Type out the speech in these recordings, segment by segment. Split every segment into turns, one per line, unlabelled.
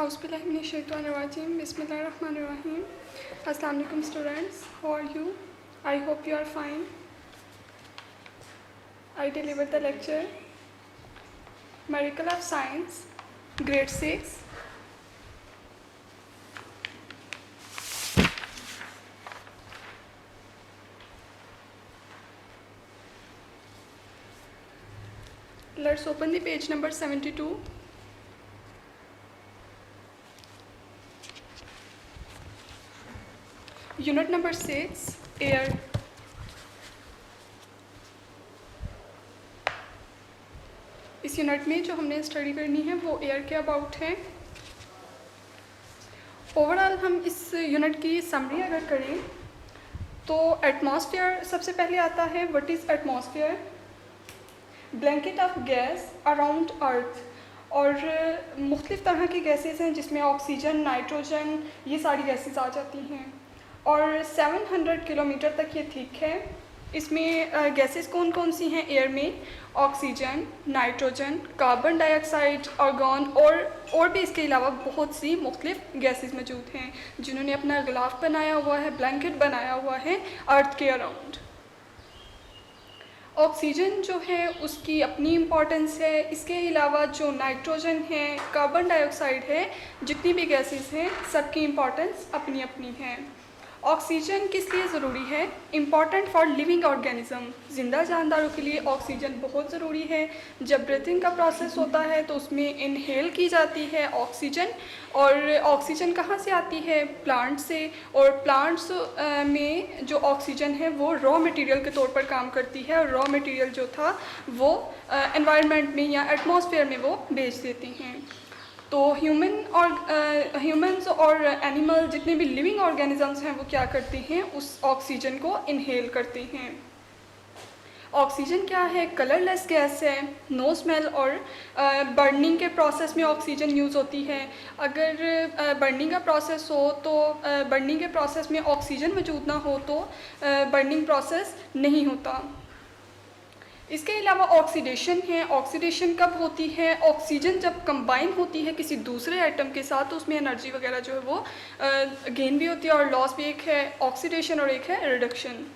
Auzubillahiminash-shaytanir-rajim. Bismillahir-rahmanir-rahim. Assalamu alaikum students. How are you? I hope you are fine. I deliver the lecture Miracle of Science, Grade 6. Let's open the page number 72. Unit number 6, Air. इस unit में जो हमने study करनी है वो air के about है। Overall हम इस यूनिट की समरी अगर करें तो एटमॉस्फेयर सबसे पहले आता है। What is atmosphere? Blanket of gas around earth. और मुख्तलिफ़ तरह की गैसेस हैं जिसमें ऑक्सीजन, नाइट्रोजन, ये सारी गैसेस आ जाती हैं। और 700 किलोमीटर तक ये थिक है। इसमें गैसेस कौन कौन सी हैं एयर में? Oxygen, nitrogen, carbon dioxide, argon और भी इसके अलावा बहुत सी मुख्तलिफ गैसेस मौजूद हैं जिन्होंने अपना गिलाफ बनाया हुआ है, ब्लैंकेट बनाया हुआ है अर्थ के अराउंड। ऑक्सीजन जो है उसकी अपनी इम्पॉर्टेंस है। इसके अलावा जो नाइट्रोजन है, कार्बन डाइऑक्साइड है, जितनी भी गैसेस हैं सबकी इम्पॉर्टेंस अपनी अपनी है। ऑक्सीजन किस लिए ज़रूरी है? Important for living organism. ज़िंदा जानदारों के लिए ऑक्सीजन बहुत ज़रूरी है। जब ब्रीथिंग का प्रोसेस होता है तो उसमें इनहेल की जाती है ऑक्सीजन। और ऑक्सीजन कहाँ से आती है? प्लांट से। और प्लांट्स में जो ऑक्सीजन है वो रॉ मटेरियल के तौर पर काम करती है। और रॉ मटेरियल जो था वो एनवायरनमेंट में या एटमॉस्फेयर में वो बेच देती हैं। तो ह्यूमंस और एनिमल जितने भी लिविंग ऑर्गेनिजम्स हैं वो क्या करते हैं? उस ऑक्सीजन को इनहेल करते हैं। ऑक्सीजन क्या है? कलरलेस गैस है, नो स्मेल। और बर्निंग के प्रोसेस में ऑक्सीजन यूज़ होती है। अगर बर्निंग का प्रोसेस हो तो बर्निंग के प्रोसेस में ऑक्सीजन मौजूद ना हो तो बर्निंग प्रोसेस नहीं होता। इसके अलावा ऑक्सीडेशन है। ऑक्सीडेशन कब होती है? ऑक्सीजन जब कंबाइन होती है किसी दूसरे आइटम के साथ तो उसमें एनर्जी वगैरह जो है वो गेन भी होती है और लॉस भी। एक है ऑक्सीडेशन और एक है रिडक्शन।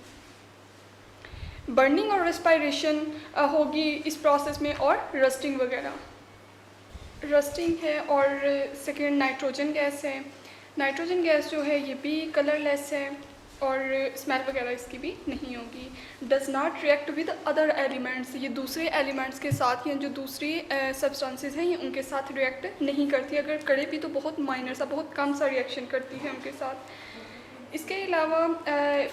बर्निंग और रेस्पायरेशन होगी इस प्रोसेस में, और रस्टिंग वगैरह। रस्टिंग है। और सेकेंड नाइट्रोजन गैस है। नाइट्रोजन गैस जो है ये भी कलरलेस है और स्मेल वगैरह इसकी भी नहीं होगी। Does not react with other elements. ये दूसरे एलिमेंट्स के साथ या जो दूसरी सब्सटेंसेस हैं ये उनके साथ रिएक्ट नहीं करती। अगर करे भी तो बहुत माइनर सा, बहुत कम सा रिएक्शन करती है उनके साथ। इसके अलावा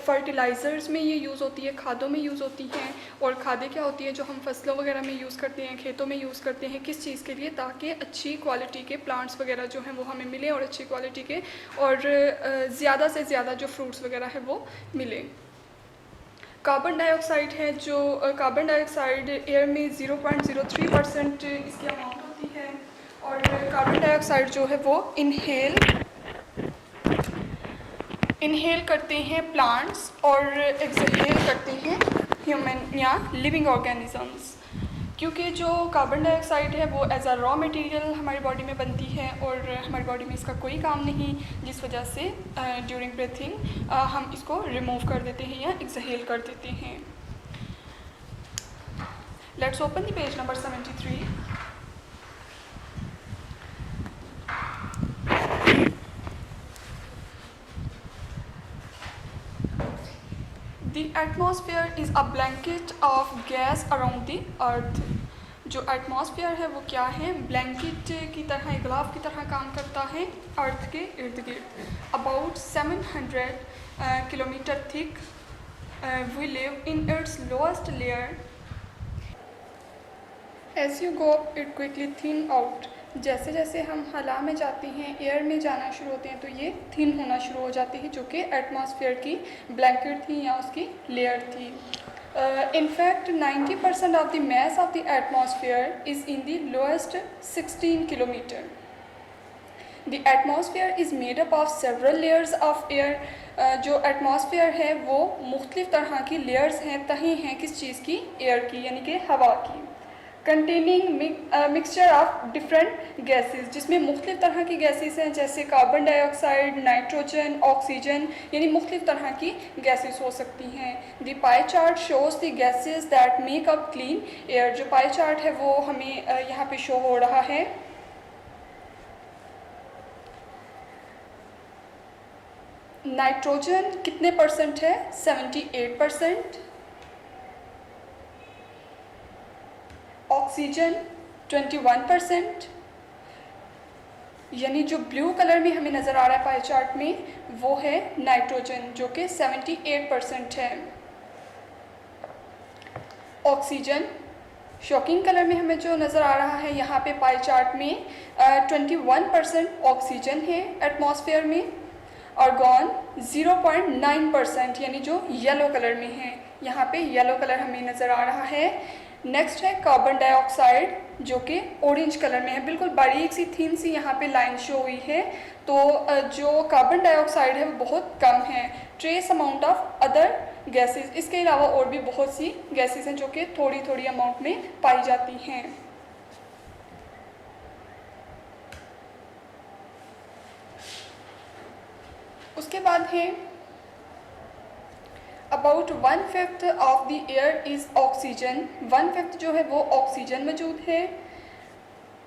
फर्टिलाइज़र्स में ये यूज़ होती है, खादों में यूज़ होती हैं। और खादें क्या होती हैं? जो हम फसलों वगैरह में यूज़ करते हैं, खेतों में यूज़ करते हैं। किस चीज़ के लिए? ताकि अच्छी क्वालिटी के प्लांट्स वगैरह जो हैं वो हमें मिले और अच्छी क्वालिटी के और ज़्यादा से ज़्यादा जो फ्रूट्स वगैरह है वो मिले। कार्बन डाइऑक्साइड है। जो कार्बन डाइऑक्साइड एयर में 0.03% इसकी अमाउंट होती है। और कार्बन डाइऑक्साइड जो है वो इनहेल करते हैं प्लांट्स और एक्सहेल करते हैं ह्यूमन या लिविंग ऑर्गेनिजम्स। क्योंकि जो कार्बन डाइऑक्साइड है वो एज अ रॉ मटेरियल हमारी बॉडी में बनती है और हमारी बॉडी में इसका कोई काम नहीं, जिस वजह से ड्यूरिंग ब्रीथिंग हम इसको रिमूव कर देते हैं या एक्सहेल कर देते हैं। Let's open the page number 73। The atmosphere is a blanket of gas around the earth. जो एटमॉस्फेयर है वो क्या है? ब्लैंकेट की तरह, गिलाफ की तरह काम करता है अर्थ के इर्द गिर्द। About 700 kilometre thick. We live in its lowest layer. As you go up it quickly thin out. जैसे जैसे हम हला में जाते हैं, एयर में जाना शुरू होते हैं तो ये थिन होना शुरू हो जाती है, जो कि एटमॉस्फेयर की ब्लैंकेट थी या उसकी लेयर थी। In fact 90% of the mass of the atmosphere is in the lowest 16 kilometre. The atmosphere is made up of several layers of air. जो एटमॉस्फेयर है वो मुख्तलिफ तरह की लेयर्स हैं, तहें हैं किस चीज़ की? एयर की, यानी कि हवा की। Containing mixture of different gases, जिसमें मुख्तलिफ तरह की गैसेस हैं, जैसे कार्बन डाइऑक्साइड, नाइट्रोजन, ऑक्सीजन, यानी मुख्तलिफ तरह की गैसेस हो सकती हैं। The pie chart shows the gases that make up clean air. जो पाई चार्ट है वो हमें यहाँ पे शो हो रहा है। नाइट्रोजन कितने परसेंट है? 78%। ऑक्सीजन 21%, यानी जो ब्लू कलर में हमें नज़र आ रहा है पाई चार्ट में वो है नाइट्रोजन, जो कि 78% है। ऑक्सीजन शॉकिंग कलर में हमें जो नज़र आ रहा है यहाँ पे पाई चार्ट में 21% ऑक्सीजन है एटमॉस्फेयर में। आर्गॉन 0.9%, यानी जो येलो कलर में है, यहाँ पे येलो कलर हमें नज़र आ रहा है। नेक्स्ट है कार्बन डाइऑक्साइड, जो कि ऑरेंज कलर में है, बिल्कुल बारीक सी थीन सी यहाँ पे लाइन शो हुई है। तो जो कार्बन डाइऑक्साइड है वो बहुत कम है। Trace amount of other gases, इसके अलावा और भी बहुत सी गैसेस हैं जो कि थोड़ी थोड़ी अमाउंट में पाई जाती हैं। उसके बाद है about 1/5 of the air is oxygen. 1/5 जो है वो ऑक्सीजन मौजूद है।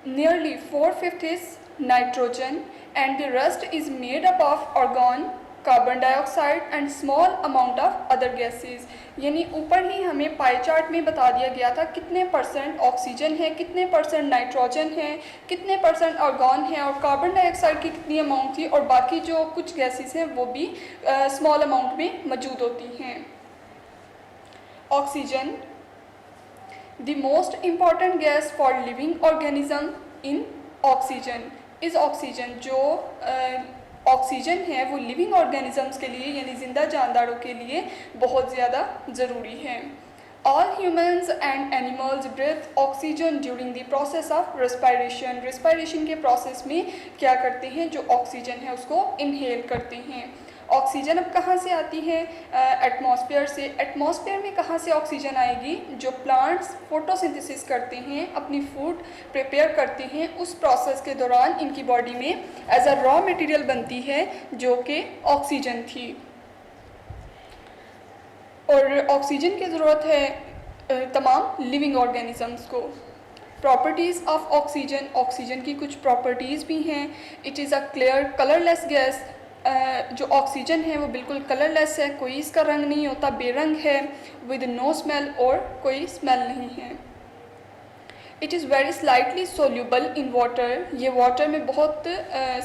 Nearly 4/5 is nitrogen and the rest is made up of argon, carbon dioxide and small amount of other gases. यानी ऊपर ही हमें पाई चार्ट में बता दिया गया था कितने परसेंट ऑक्सीजन है, कितने परसेंट नाइट्रोजन है, कितने परसेंट आर्गॉन है और कार्बन डाइऑक्साइड की कितनी अमाउंट थी, और बाकी जो कुछ गैसेस हैं वो भी स्मॉल अमाउंट में मौजूद होती हैं। Oxygen the most important gas for living organism in oxygen is oxygen. जो ऑक्सीजन है वो लिविंग ऑर्गेनिजम्स के लिए यानी ज़िंदा जानदारों के लिए बहुत ज़्यादा ज़रूरी है। All humans and animals breathe oxygen during the process of respiration. Respiration के प्रोसेस में क्या करते हैं, जो ऑक्सीजन है उसको इनहेल करते हैं। ऑक्सीजन अब कहाँ से आती है? एटमॉस्फेयर से। एटमॉस्फेयर में कहाँ से ऑक्सीजन आएगी? जो प्लांट्स फोटोसिंथेसिस करते हैं, अपनी फूड प्रिपेयर करते हैं, उस प्रोसेस के दौरान इनकी बॉडी में एज अ रॉ मटेरियल बनती है जो कि ऑक्सीजन थी। और ऑक्सीजन की ज़रूरत है तमाम लिविंग ऑर्गेनिजम्स को। प्रॉपर्टीज़ ऑफ ऑक्सीजन, ऑक्सीजन की कुछ प्रॉपर्टीज़ भी हैं। It is a clear colourless gas. जो ऑक्सीजन है वो बिल्कुल कलरलेस है, कोई इसका रंग नहीं होता, बेरंग है, विद नो स्मेल, और कोई स्मेल नहीं है। It is very slightly soluble in water. ये वाटर में बहुत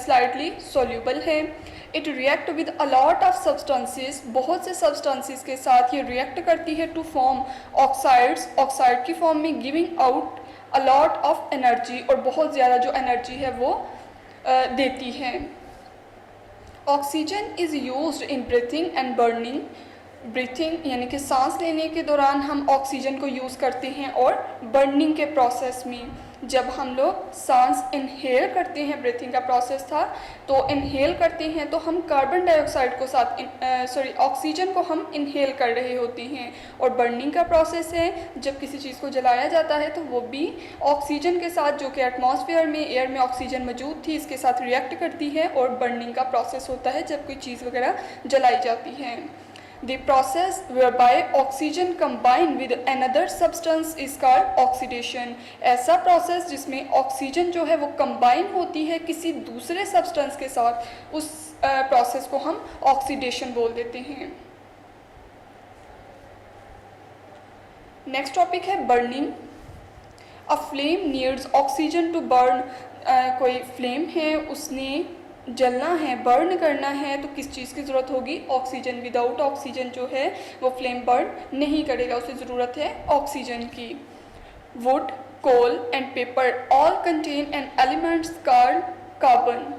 स्लाइटली सोल्यूबल है। It react with a lot of substances. बहुत से सब्सटेंसेस के साथ ये रिएक्ट करती है टू फॉर्म ऑक्साइड्स, ऑक्साइड की फॉर्म में, giving out a lot of energy, और बहुत ज़्यादा जो एनर्जी है वो देती है। Oxygen is used in breathing and burning. Breathing यानी कि सांस लेने के दौरान हम ऑक्सीजन को यूज़ करते हैं, और बर्निंग के प्रोसेस में जब हम लोग सांस इनहेल करते हैं, ब्रीथिंग का प्रोसेस था, तो इनहेल करते हैं तो हम कार्बन डाइऑक्साइड को साथ ऑक्सीजन को हम इनहेल कर रहे होते हैं। और बर्निंग का प्रोसेस है, जब किसी चीज़ को जलाया जाता है तो वो भी ऑक्सीजन के साथ, जो कि एटमॉस्फेयर में, एयर में ऑक्सीजन मौजूद थी, इसके साथ रिएक्ट करती है, और बर्निंग का प्रोसेस होता है जब कोई चीज़ वगैरह जलाई जाती है। The process whereby oxygen combine with another substance is called oxidation। ऐसा प्रोसेस जिसमें ऑक्सीजन जो है वो कंबाइन होती है किसी दूसरे सब्सटेंस के साथ, उस प्रोसेस को हम ऑक्सीडेशन बोल देते हैं। नेक्स्ट टॉपिक है burning. A flame needs oxygen to burn. कोई फ्लेम है, उसने जलना है, बर्न करना है, तो किस चीज़ की ज़रूरत होगी? ऑक्सीजन। विदाउट ऑक्सीजन जो है वो फ्लेम बर्न नहीं करेगा, उसे ज़रूरत है ऑक्सीजन की। Wood, coal and paper all contain an elements called carbon.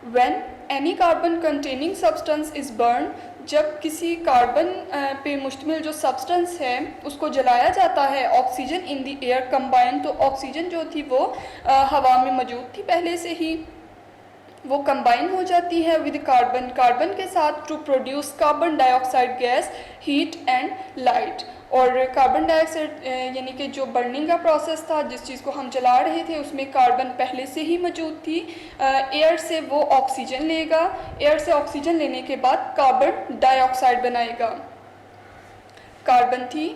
When any carbon containing substance is burn, जब किसी कार्बन पे मुश्तमिल जो सब्सटेंस है उसको जलाया जाता है, oxygen in the air combine, तो ऑक्सीजन जो थी वो हवा में मौजूद थी पहले से ही, वो कंबाइन हो जाती है विद कार्बन, कार्बन के साथ, to produce carbon dioxide gas, heat and light. और कार्बन डाइऑक्साइड यानी कि जो बर्निंग का प्रोसेस था, जिस चीज़ को हम जला रहे थे उसमें कार्बन पहले से ही मौजूद थी। एयर से वो ऑक्सीजन लेगा, एयर से ऑक्सीजन लेने के बाद कार्बन डाइऑक्साइड बनाएगा। कार्बन थी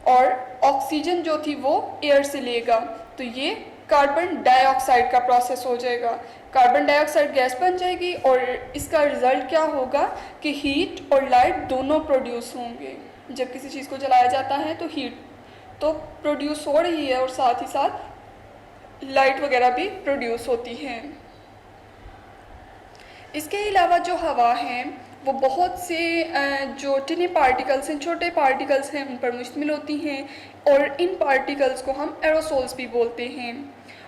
और ऑक्सीजन जो थी वो एयर से लेगा, तो ये कार्बन डाइऑक्साइड का प्रोसेस हो जाएगा। कार्बन डाइऑक्साइड गैस बन जाएगी और इसका रिज़ल्ट क्या होगा कि हीट और लाइट दोनों प्रोड्यूस होंगे। जब किसी चीज़ को जलाया जाता है तो हीट तो प्रोड्यूस हो रही है और साथ ही साथ लाइट वगैरह भी प्रोड्यूस होती है। इसके अलावा जो हवा है वो बहुत से जो टिनी पार्टिकल्स हैं, छोटे पार्टिकल्स हैं, उन पर मुश्तमिल होती हैं और इन पार्टिकल्स को हम एरोसोल्स भी बोलते हैं।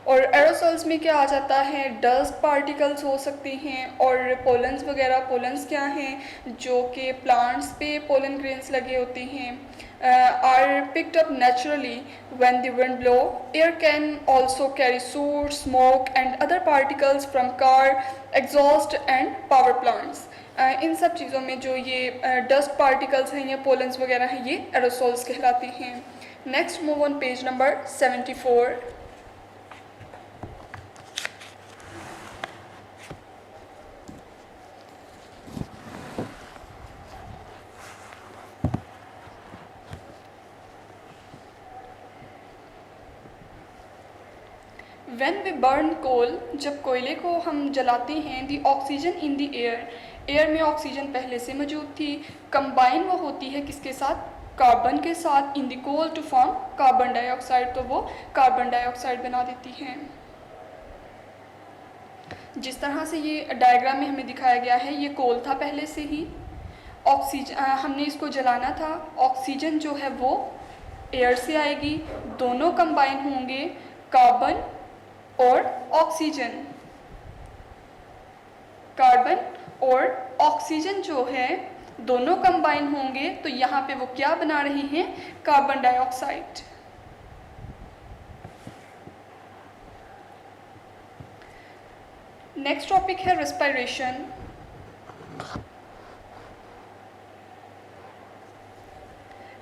और एरोसोल्स में क्या आ जाता है, डस्ट पार्टिकल्स हो सकते हैं और पोलन्स वगैरह। पोलन्स क्या हैं, जो कि प्लांट्स पे पोलन ग्रेन्स लगे होते हैं, are picked up naturally when the wind blow. Air can also carry soot, smoke and other particles from car, exhaust and power plants. इन सब चीज़ों में जो ये डस्ट पार्टिकल्स हैं या पोलन्स वगैरह हैं, ये एरोसोल्स कहलाते हैं। Next move on page number 74। When we burn coal, जब कोयले को हम जलाते हैं, the oxygen in the air, air में ऑक्सीजन पहले से मौजूद थी। कंबाइन वो होती है किसके साथ, कार्बन के साथ, in the coal to form carbon dioxide, तो वो कार्बन डाइऑक्साइड बना देती हैं। जिस तरह से ये डायग्राम में हमें दिखाया गया है, ये कोल था पहले से ही, ऑक्सीजन हमने इसको जलाना था, ऑक्सीजन जो है वो एयर से आएगी, दोनों कंबाइन होंगे, कार्बन और ऑक्सीजन। कार्बन और ऑक्सीजन जो है दोनों कंबाइन होंगे, तो यहाँ पे वो क्या बना रही हैं, कार्बन डाइऑक्साइड। नेक्स्ट टॉपिक है respiration.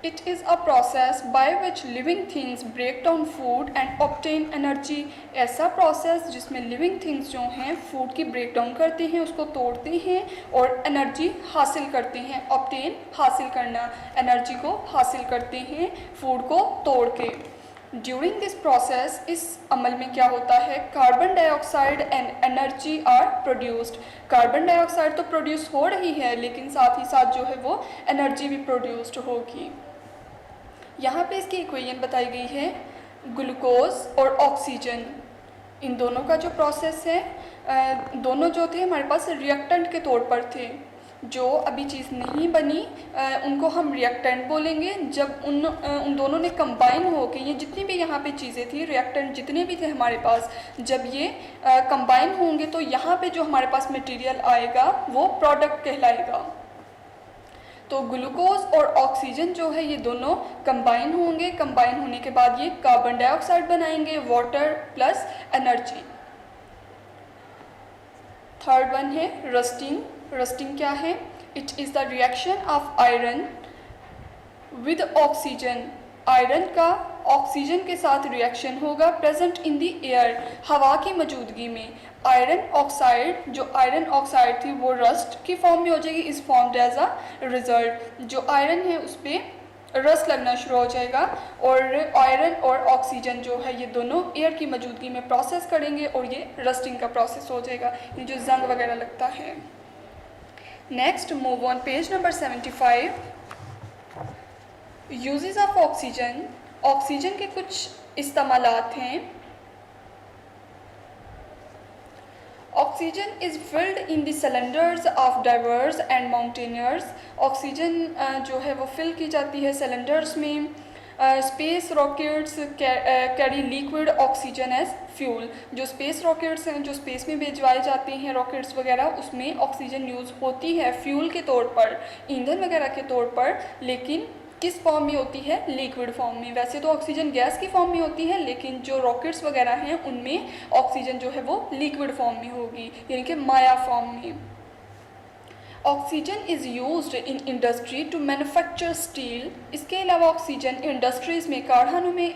It is a process by which living things break down food and obtain energy. ऐसा प्रोसेस जिसमें लिविंग थिंग्स जो हैं फूड की ब्रेक डाउन करते हैं, उसको तोड़ते हैं और एनर्जी हासिल करते हैं। obtain हासिल करना, एनर्जी को हासिल करते हैं फूड को तोड़ के। ड्यूरिंग दिस प्रोसेस, इस अमल में क्या होता है, carbon dioxide and energy are produced. Carbon dioxide तो प्रोड्यूस हो रही है, लेकिन साथ ही साथ जो है वो एनर्जी भी प्रोड्यूस्ड होगी। यहाँ पे इसकी इक्वेशन बताई गई है, ग्लूकोज और ऑक्सीजन, इन दोनों का जो प्रोसेस है, दोनों जो थे हमारे पास रिएक्टेंट के तौर पर थे। जो अभी चीज़ नहीं बनी उनको हम रिएक्टेंट बोलेंगे। जब उन दोनों ने कंबाइन होकर, ये जितनी भी यहाँ पे चीज़ें थी, रिएक्टेंट जितने भी थे हमारे पास, जब ये कंबाइन होंगे तो यहाँ पे जो हमारे पास मटेरियल आएगा वो प्रोडक्ट कहलाएगा। तो ग्लूकोज और ऑक्सीजन जो है ये दोनों कंबाइन होंगे, कंबाइन होने के बाद ये कार्बन डाइऑक्साइड बनाएंगे, water plus energy. Third one है रस्टिंग। रस्टिंग क्या है, it is the reaction of iron with oxygen. Iron का ऑक्सीजन के साथ रिएक्शन होगा प्रेजेंट इन द एयर, हवा की मौजूदगी में। आयरन ऑक्साइड, जो आयरन ऑक्साइड थी वो रस्ट की फॉर्म में हो जाएगी, इस फॉर्म्ड एज अ रिजल्ट। जो आयरन है उस पर रस्ट लगना शुरू हो जाएगा और आयरन और ऑक्सीजन जो है ये दोनों एयर की मौजूदगी में प्रोसेस करेंगे और ये रस्टिंग का प्रोसेस हो जाएगा, ये जो जंग वगैरह लगता है। Next move on page number 75। Uses of oxygen. Oxygen के कुछ इस्तेमालात हैं। Oxygen is filled in the cylinders of divers and mountaineers. Oxygen जो है वो फिल की जाती है सिलेंडर्स में। Space rockets carry liquid oxygen as fuel. जो स्पेस रॉकेट्स हैं, जो स्पेस में भिजवाए जाते हैं रॉकेट्स वगैरह, उसमें ऑक्सीजन यूज़ होती है फ्यूल के तौर पर, ईंधन वगैरह के तौर पर, लेकिन किस फॉर्म में होती है, लिक्विड फॉर्म में। वैसे तो ऑक्सीजन गैस की फॉर्म में होती है, लेकिन जो रॉकेट्स वगैरह हैं उनमें ऑक्सीजन जो है वो लिक्विड फॉर्म में होगी, यानी कि माया फॉर्म में। Oxygen is used in industry to manufacture steel. इसके अलावा ऑक्सीजन इंडस्ट्रीज़ में, कारखानों में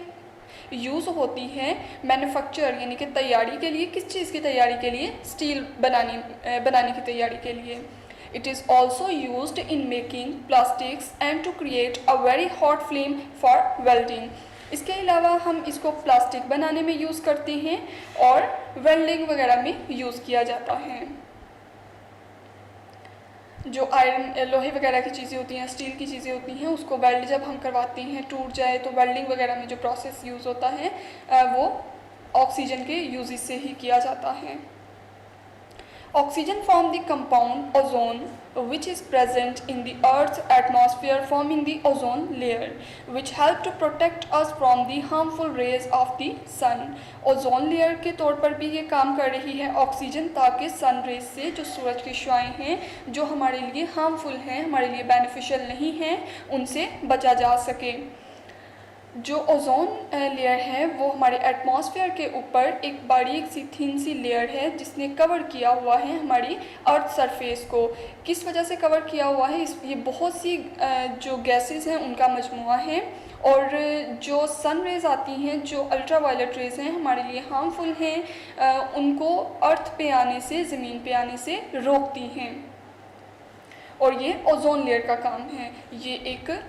यूज़ होती है मैन्युफैक्चर यानी कि तैयारी के लिए। किस चीज़ की तैयारी के लिए? स्टील बनाने की तैयारी के लिए। It is also used in making plastics and to create a very hot flame for welding. इसके अलावा हम इसको प्लास्टिक बनाने में यूज़ करते हैं और वेल्डिंग वगैरह में यूज़ किया जाता है। जो आयरन, लोहे वगैरह की चीज़ें होती हैं, स्टील की चीज़ें होती हैं, उसको वेल्ड जब हम करवाते हैं, टूट जाए तो वेल्डिंग वगैरह में जो प्रोसेस यूज़ होता है वो ऑक्सीजन के यूजेज से ही किया जाता है। Oxygen form the compound ozone which is present in the Earth's atmosphere forming the ozone layer which help to protect us from the harmful rays of the sun। Ozone layer के तौर पर भी ये काम कर रही है ऑक्सीजन, ताकि सन रेज से, जो सूरज की शुआएं हैं जो हमारे लिए हार्मफुल हैं, हमारे लिए बेनिफिशियल नहीं हैं, उनसे बचा जा सके। जो ओजोन लेयर है वो हमारे एटमॉस्फेयर के ऊपर एक बारीक सी थिन सी लेयर है जिसने कवर किया हुआ है हमारी अर्थ सरफेस को। किस वजह से कवर किया हुआ है? ये बहुत सी जो गैसेस हैं उनका मजमुआ है, और जो सन रेज आती हैं, जो अल्ट्रा वायलेट रेज हैं, हमारे लिए हार्मफुल हैं, उनको अर्थ पे आने से, ज़मीन पे आने से रोकती हैं, और ये ओजोन लेयर का काम है। ये एक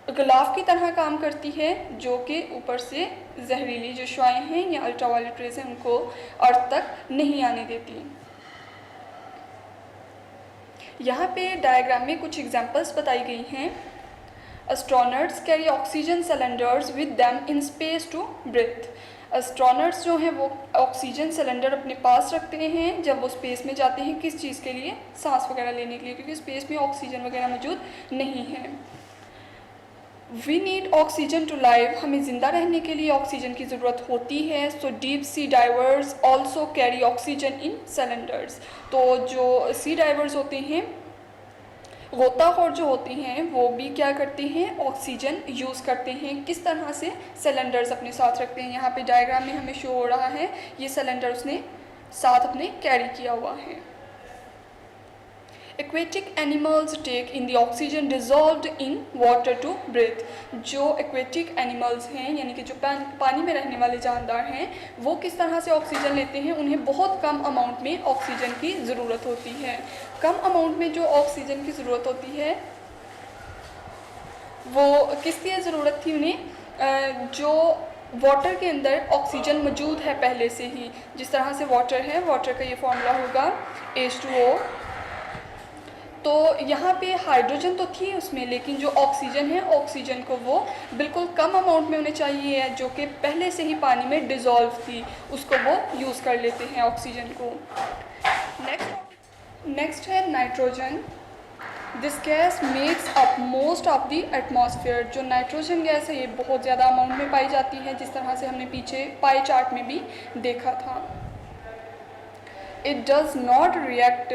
गिलाफ की तरह काम करती है जो कि ऊपर से जहरीली जो शुआएं हैं या अल्ट्रावायलेट रेज हैं उनको अर्थ तक नहीं आने देती। यहाँ पे डायग्राम में कुछ एग्जांपल्स बताई गई हैं। Astronauts carry oxygen cylinders with them in space to breathe. Astronauts जो हैं वो ऑक्सीजन सिलेंडर अपने पास रखते हैं जब वो स्पेस में जाते हैं। किस चीज़ के लिए? सांस वगैरह लेने के लिए, क्योंकि स्पेस में ऑक्सीजन वगैरह मौजूद नहीं है। We need oxygen to live. हमें ज़िंदा रहने के लिए ऑक्सीजन की ज़रूरत होती है। So deep sea diverse also carry oxygen in cylinders. तो जो सी डाइवर्स होते हैं, गोताखोर जो होते हैं, वो भी क्या करते हैं? ऑक्सीजन यूज़ करते हैं। किस तरह से? सिलेंडर्स अपने साथ रखते हैं। यहाँ पे डायग्राम में हमें शो हो रहा है, ये सिलेंडर उसने साथ अपने कैरी किया हुआ है। Aquatic animals take in the oxygen dissolved in water to breathe. जो एक्वेटिक एनिमल्स हैं यानी कि जो पानी में रहने वाले जानदार हैं, वो किस तरह से ऑक्सीजन लेते हैं? उन्हें बहुत कम अमाउंट में ऑक्सीजन की ज़रूरत होती है। कम अमाउंट में जो ऑक्सीजन की ज़रूरत होती है वो किस लिए ज़रूरत थी उन्हें? जो वाटर के अंदर ऑक्सीजन मौजूद है पहले से ही, जिस तरह से वाटर है, वाटर का ये फॉर्मूला होगा H2O। तो यहाँ पे हाइड्रोजन तो थी उसमें, लेकिन जो ऑक्सीजन है, ऑक्सीजन को वो बिल्कुल कम अमाउंट में उन्हें चाहिए है, जो कि पहले से ही पानी में डिज़ोल्व थी, उसको वो यूज़ कर लेते हैं ऑक्सीजन को। नेक्स्ट है nitrogen. This gas makes up most of the atmosphere. जो नाइट्रोजन गैस है ये बहुत ज़्यादा अमाउंट में पाई जाती है, जिस तरह से हमने पीछे पाई चार्ट में भी देखा था। It does not react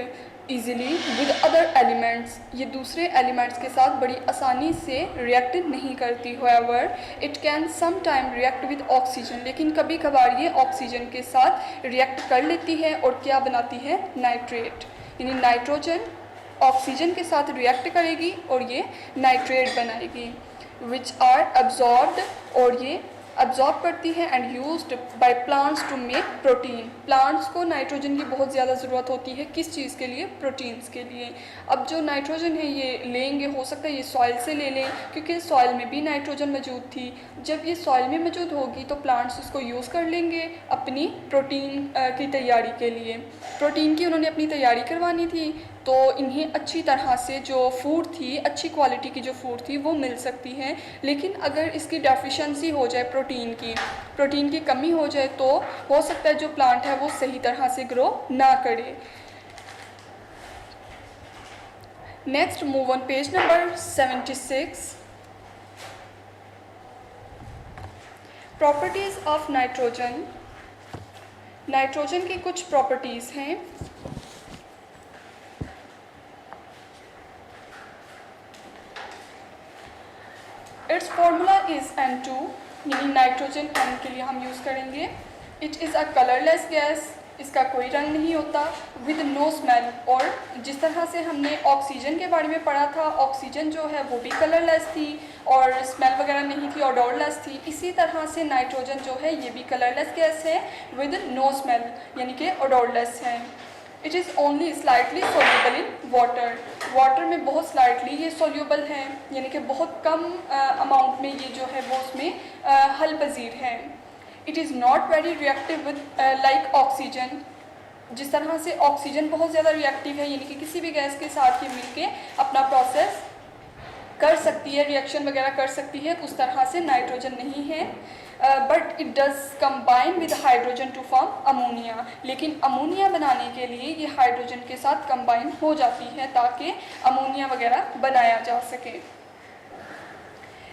easily with other elements. ये दूसरे एलिमेंट्स के साथ बड़ी आसानी से रिएक्ट नहीं करती। However it can some time react with oxygen. लेकिन कभी कभार ये ऑक्सीजन के साथ रिएक्ट कर लेती है और क्या बनाती है? नाइट्रेट। यानी नाइट्रोजन ऑक्सीजन के साथ रिएक्ट करेगी और ये नाइट्रेट बनाएगी, विच आर एब्जॉर्ब्ड, और ये एब्जॉर्ब करती है and used by plants to make protein. Plants को नाइट्रोजन की बहुत ज़्यादा ज़रूरत होती है। किस चीज़ के लिए? प्रोटीन्स के लिए। अब जो नाइट्रोजन है ये लेंगे, हो सकता है ये सॉइल से ले लें, क्योंकि सॉइल में भी नाइट्रोजन मौजूद थी। जब ये सॉइल में मौजूद होगी तो प्लांट्स उसको यूज़ कर लेंगे अपनी प्रोटीन की तैयारी के लिए। प्रोटीन की उन्होंने अपनी तैयारी करवानी थी, तो इन्हें अच्छी तरह से जो फूड थी, अच्छी क्वालिटी की जो फूड थी वो मिल सकती है। लेकिन अगर इसकी डेफिशिएंसी हो जाए, प्रोटीन की कमी हो जाए, तो हो सकता है जो प्लांट है वो सही तरह से ग्रो ना करे। Next move on page number 76। Properties of nitrogen. Nitrogen की कुछ प्रॉपर्टीज़ हैं। इट्स फॉर्मूला इज़ N2, यानी नाइट्रोजन N के लिए हम यूज़ करेंगे। It is a colourless gas, इसका कोई रंग नहीं होता, विद नो स्मेल। और जिस तरह से हमने ऑक्सीजन के बारे में पढ़ा था, ऑक्सीजन जो है वो भी कलरलेस थी और स्मेल वगैरह नहीं थी, ओडोरलेस थी, इसी तरह से नाइट्रोजन जो है ये भी कलरलेस गैस है विद नो स्मेल, यानी कि ओडोरलेस है। It is only slightly soluble in water. Water में बहुत स्लाइटली ये सोल्यूबल है, यानी कि बहुत कम अमाउंट में ये जो है वो उसमें हल पजीर है। It is not very reactive with like oxygen. जिस तरह से ऑक्सीजन बहुत ज़्यादा रिएक्टिव है, यानी कि किसी भी गैस के साथ ये मिलके अपना प्रोसेस कर सकती है, रिएक्शन वगैरह कर सकती है, उस तरह से नाइट्रोजन नहीं है। But it does combine with hydrogen to form ammonia. लेकिन अमोनिया बनाने के लिए ये हाइड्रोजन के साथ कंबाइन हो जाती है ताकि अमोनिया वगैरह बनाया जा सके।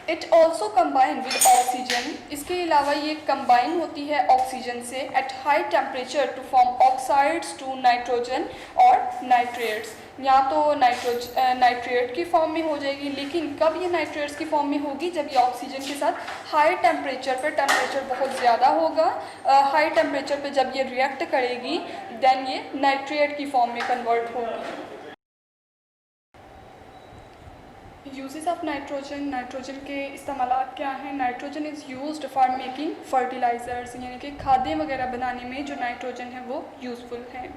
It also combine with oxygen. इसके अलावा ये कंबाइन होती है ऑक्सीजन से at high temperature to form oxides to nitrogen और नाइट्रेट्स। या तो नाइट्रेट की फॉर्म में हो जाएगी, लेकिन कब ये नाइट्रेट्स की फॉर्म में होगी? जब ये ऑक्सीजन के साथ हाई टेम्परेचर पर, टेम्परेचर बहुत ज़्यादा होगा, हाई टेम्परेचर पर जब ये रिएक्ट करेगी देन ये नाइट्रेट की फॉर्म में कन्वर्ट होगी। Uses of nitrogen. नाइट्रोजन के इस्तेमालात क्या हैं? Nitrogen is used for making fertilisers, यानी कि खादें वगैरह बनाने में जो नाइट्रोजन है वो यूज़फुल है।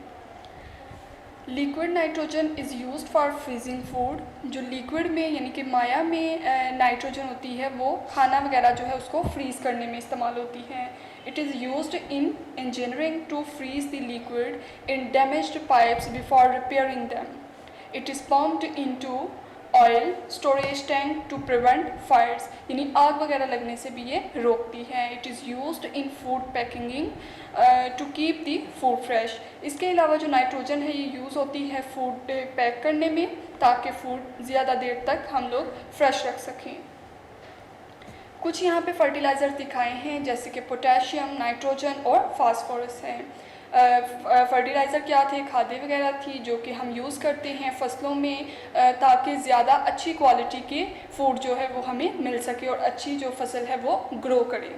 Liquid nitrogen is used for freezing food. जो लिक्विड में यानी कि माया में नाइट्रोजन होती है वो खाना वगैरह जो है उसको फ्रीज़ करने में इस्तेमाल होती है। It is used in engineering to freeze the liquid in damaged pipes before repairing them. It is pumped into oil storage tank to prevent fires, यानी आग वगैरह लगने से भी ये रोकती है। It is used in food packing to keep the food fresh. इसके अलावा जो नाइट्रोजन है ये यूज़ होती है फूड पैक करने में ताकि फूड ज़्यादा देर तक हम लोग फ्रेश रख सकें। कुछ यहाँ पे फर्टिलाइज़र दिखाए हैं जैसे कि पोटेशियम, नाइट्रोजन और फास्फोरस है। फर्टिलाइज़र क्या थे? खादें वगैरह थी जो कि हम यूज़ करते हैं फसलों में ताकि ज़्यादा अच्छी क्वालिटी के फूड जो है वो हमें मिल सके और अच्छी जो फसल है वो ग्रो करे।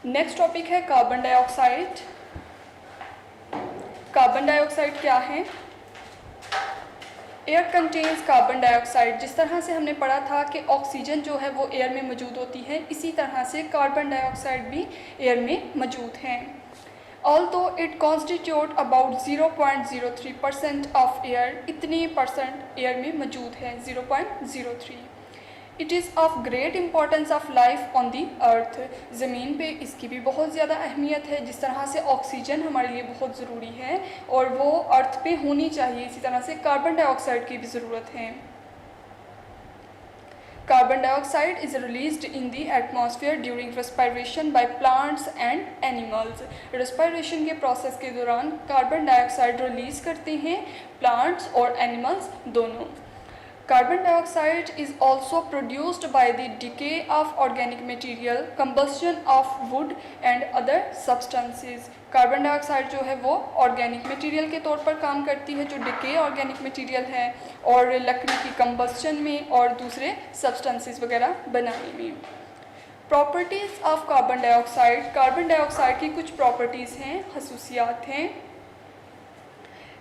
नेक्स्ट टॉपिक है कार्बन डाइऑक्साइड। कार्बन डाइऑक्साइड क्या है? Air contains carbon dioxide. जिस तरह से हमने पढ़ा था कि ऑक्सीजन जो है वो एयर में मौजूद होती है, इसी तरह से कार्बन डाइऑक्साइड भी एयर में मौजूद हैं। Although it constitute about 0.03% of air, इतने परसेंट एयर में मौजूद है, 0.03। It is of great importance of life on the earth. ज़मीन पे इसकी भी बहुत ज़्यादा अहमियत है। जिस तरह से ऑक्सीजन हमारे लिए बहुत ज़रूरी है और वो अर्थ पे होनी चाहिए, इसी तरह से कार्बन डाइऑक्साइड की भी ज़रूरत है। Carbon dioxide is released in the atmosphere during respiration by plants and animals. Respiration के प्रोसेस के दौरान कार्बन डाइऑक्साइड रिलीज़ करते हैं प्लांट्स और एनिमल्स दोनों। Carbon dioxide is also produced by the decay of organic material, combustion of wood and other substances. Carbon dioxide जो है वो ऑर्गेनिक मटेरियल के तौर पर काम करती है, जो डिके ऑर्गेनिक मटेरियल है, और लकड़ी की कंबस्शन में और दूसरे सब्सटेंसेस वगैरह बनाने में। Properties of carbon dioxide. Carbon dioxide की कुछ प्रॉपर्टीज़ हैं, खसूसियात हैं।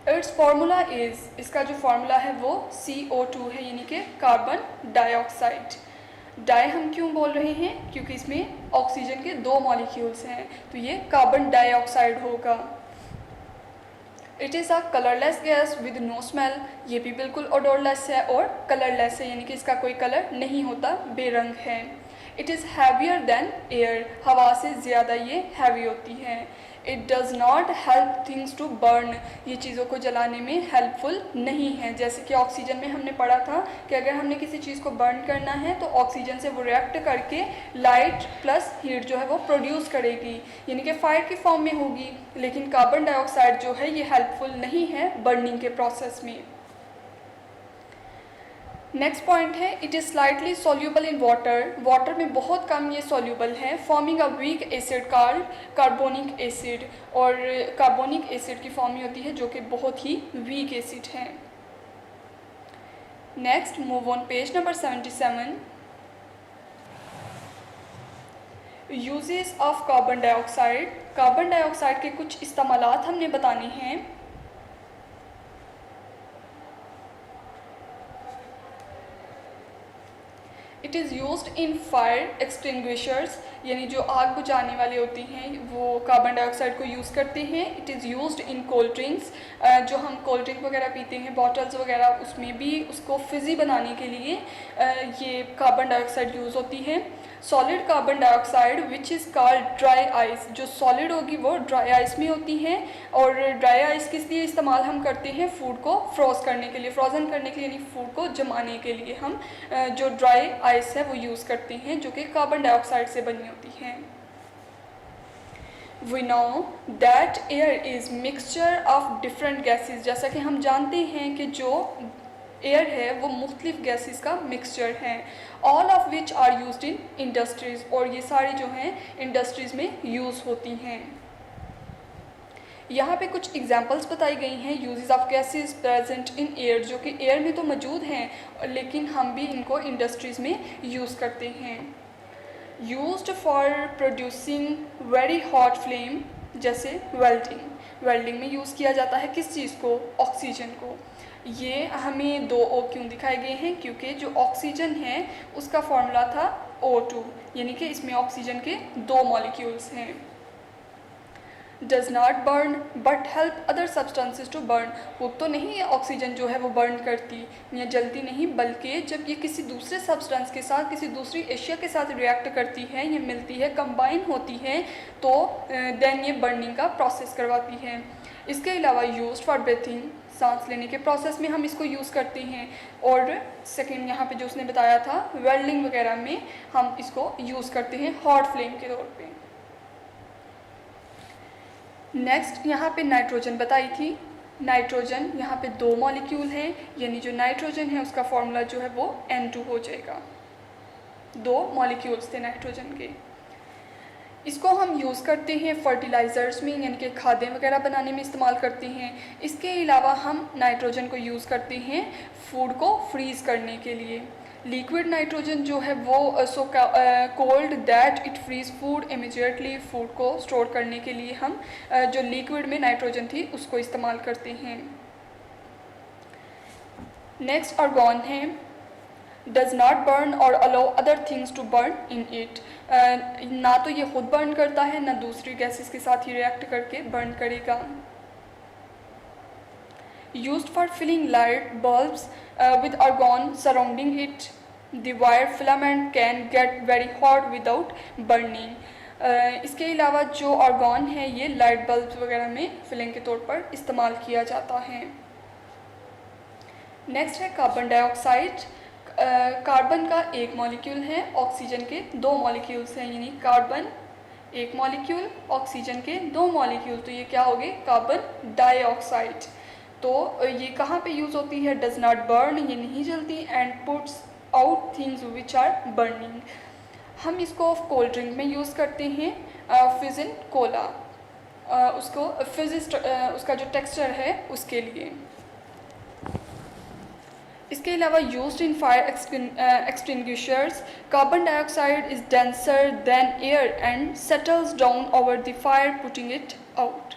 इट्स फार्मूला इज़, इसका जो फार्मूला है वो CO2 है, यानी कि कार्बन डाइऑक्साइड। डाई हम क्यों बोल रहे हैं? क्योंकि इसमें ऑक्सीजन के 2 मॉलिक्यूल्स हैं, तो ये कार्बन डाइऑक्साइड होगा। It is a colourless gas with no smell. ये भी बिल्कुल ओडोरलेस है और कलरलेस है, यानी कि इसका कोई कलर नहीं होता, बेरंग है। It is heavier than air. हवा से ज़्यादा ये हैवी होती है। It does not help things to burn. ये चीज़ों को जलाने में हेल्पफुल नहीं है। जैसे कि ऑक्सीजन में हमने पढ़ा था कि अगर हमने किसी चीज़ को बर्न करना है तो ऑक्सीजन से वो रिएक्ट करके लाइट प्लस हीट जो है वो प्रोड्यूस करेगी, यानी कि फायर की फॉर्म में होगी। लेकिन कार्बन डाइऑक्साइड जो है ये हेल्पफुल नहीं है बर्निंग के प्रोसेस में। नेक्स्ट पॉइंट है, it is slightly soluble in water. Water में बहुत कम ये सोल्यूबल है। Forming a weak acid called carbonic acid, और कार्बोनिक एसिड की फॉर्म में होती है जो कि बहुत ही वीक एसिड है। Next move on page number 77। Uses of carbon dioxide, carbon dioxide के कुछ इस्तेमालात हमने बताने हैं। It is used in fire extinguishers, यानी जो आग बुझाने वाले होते हैं वो कार्बन डाइऑक्साइड को यूज़ करते हैं। It is used in cold drinks, जो हम कोल्ड ड्रिंक वगैरह पीते हैं बॉटल्स वगैरह, उसमें भी उसको फिज़ी बनाने के लिए ये कार्बन डाइऑक्साइड यूज़ होती है। Solid carbon dioxide which is called dry ice, जो सॉलिड होगी वो ड्राई आइस में होती है। और ड्राई आइस किस लिए इस्तेमाल हम करते हैं? फूड को फ्रोज करने के लिए, फ्रोज़न करने के लिए, यानी फूड को जमाने के लिए हम जो ड्राई आइस है वो यूज़ करते हैं, जो कि कार्बन डाइऑक्साइड से बनी होती है। We know that air is mixture of different gases, जैसा कि हम जानते हैं कि जो एयर है वो मुख्तलिफ गैसेस का मिक्सचर है। All of which are used in industries, और ये सारी जो हैं इंडस्ट्रीज़ में यूज़ होती हैं। यहाँ पे कुछ एग्जांपल्स बताई गई हैं uses of gases present in air, जो कि एयर में तो मौजूद हैं लेकिन हम भी इनको इंडस्ट्रीज़ में यूज़ करते हैं। Used for producing very hot flame, जैसे वेल्डिंग, वेल्डिंग में यूज़ किया जाता है किस चीज़ को? ऑक्सीजन को। ये हमें 2 O क्यों दिखाए गए हैं? क्योंकि जो ऑक्सीजन है उसका फॉर्मूला था O2, यानी कि इसमें ऑक्सीजन के 2 मॉलिक्यूल्स हैं। Does not burn but help other substances to burn, वो तो नहीं है ऑक्सीजन जो है वो बर्न करती या जलती नहीं, बल्कि जब ये किसी दूसरे सब्सटेंस के साथ, किसी दूसरी एशिया के साथ रिएक्ट करती है, ये मिलती है, कंबाइन होती है, तो देन ये बर्निंग का प्रोसेस करवाती है। इसके अलावा यूज्ड फॉर ब्रीथिंग, सांस लेने के प्रोसेस में हम इसको यूज़ करते हैं। और सेकेंड यहाँ पे जो उसने बताया था वेल्डिंग वगैरह में हम इसको यूज़ करते हैं हॉट फ्लेम के तौर पे। नेक्स्ट यहाँ पे नाइट्रोजन बताई थी। नाइट्रोजन यहाँ पे 2 मॉलिक्यूल हैं, यानी जो नाइट्रोजन है उसका फॉर्मूला जो है वो N2 हो जाएगा। 2 मॉलिक्यूल्स थे नाइट्रोजन के। इसको हम यूज़ करते हैं फर्टिलाइज़र्स में, यानी कि खादें वगैरह बनाने में इस्तेमाल करते हैं। इसके अलावा हम नाइट्रोजन को यूज़ करते हैं फूड को फ्रीज़ करने के लिए। लिक्विड नाइट्रोजन जो है वो so cold that it freeze food immediately, food को स्टोर करने के लिए हम जो लिक्विड में नाइट्रोजन थी उसको इस्तेमाल करते हैं। नेक्स्ट आर्गॉन है डज नॉट बर्न और allow other things to burn in it, ना तो ये खुद बर्न करता है ना दूसरी गैसेस के साथ ही रिएक्ट करके बर्न करेगा। Used for filling light bulbs with argon surrounding it, the wire filament can get very hot without burning. इसके अलावा जो आर्गॉन है ये लाइट बल्ब्स वगैरह में फिलिंग के तौर पर इस्तेमाल किया जाता है। नेक्स्ट है कार्बन डाइऑक्साइड। कार्बन का 1 मॉलिक्यूल है, ऑक्सीजन के 2 मॉलिक्यूल्स हैं, यानी कार्बन 1 मॉलिक्यूल, ऑक्सीजन के 2 मॉलिक्यूल, तो ये क्या हो गए? Carbon dioxide. तो ये कहाँ पे यूज़ होती है? डज नॉट बर्न, ये नहीं जलती, and puts out things which are burning. हम इसको कोल्ड ड्रिंक में यूज़ करते हैं, फिज़ इन कोला, उसको फिज़ उसका जो टेक्सचर है उसके लिए। इसके अलावा used in fire extinguishers, carbon dioxide is denser than air and settles down over the fire putting it out.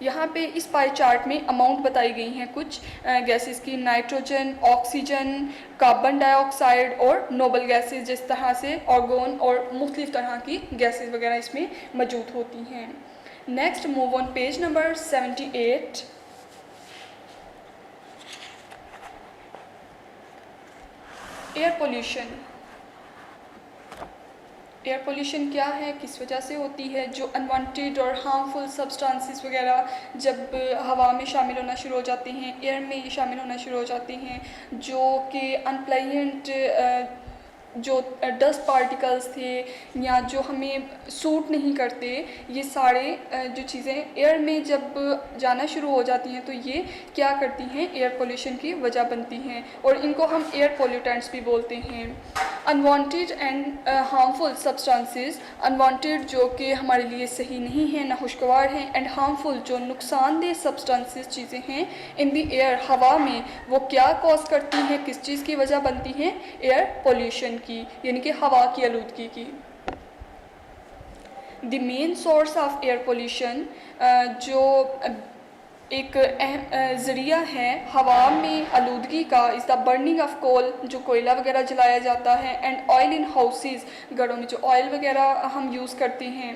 यहाँ पे इस पाई चार्ट में अमाउंट बताई गई हैं कुछ गैसेस की, नाइट्रोजन, ऑक्सीजन, कार्बन डाइऑक्साइड और नोबल गैसेस, जिस तरह से आर्गॉन और मुख्तलिफ तरह की गैसेस वगैरह इसमें मौजूद होती हैं। Next move on page number 78। Air pollution. Air pollution क्या है, किस वजह से होती है? जो अनवांटेड और हार्मफुल सब्सटेंसेस वगैरह जब हवा में शामिल होना शुरू हो जाते हैं, एयर में ये शामिल होना शुरू हो जाते हैं, जो कि अनप्लेजेंट जो डस्ट पार्टिकल्स थे या जो हमें सूट नहीं करते, ये सारे जो चीज़ें एयर में जब जाना शुरू हो जाती हैं तो ये क्या करती हैं? एयर पोल्यूशन की वजह बनती हैं, और इनको हम एयर पोल्यूटेंट्स भी बोलते हैं। Unwanted and harmful substances, unwanted जो कि हमारे लिए सही नहीं है, ना खुशगवार हैं, एंड हार्मफुल जो नुकसानदेह सब्सटेंसेस चीज़ें हैं इन द एयर, हवा में, वो क्या कॉज करती हैं, किस चीज़ की वजह बनती हैं? एयर पोल्यूशन की, यानी कि हवा की आलूदगी की। The main source of air pollution, जो एक अहम ज़रिया है हवा में आलूदगी का, is the burning of coal, जो कोयला वगैरह जलाया जाता है, एंड ऑयल इन हाउसेस, घरों में जो ऑयल वगैरह हम यूज़ करते हैं,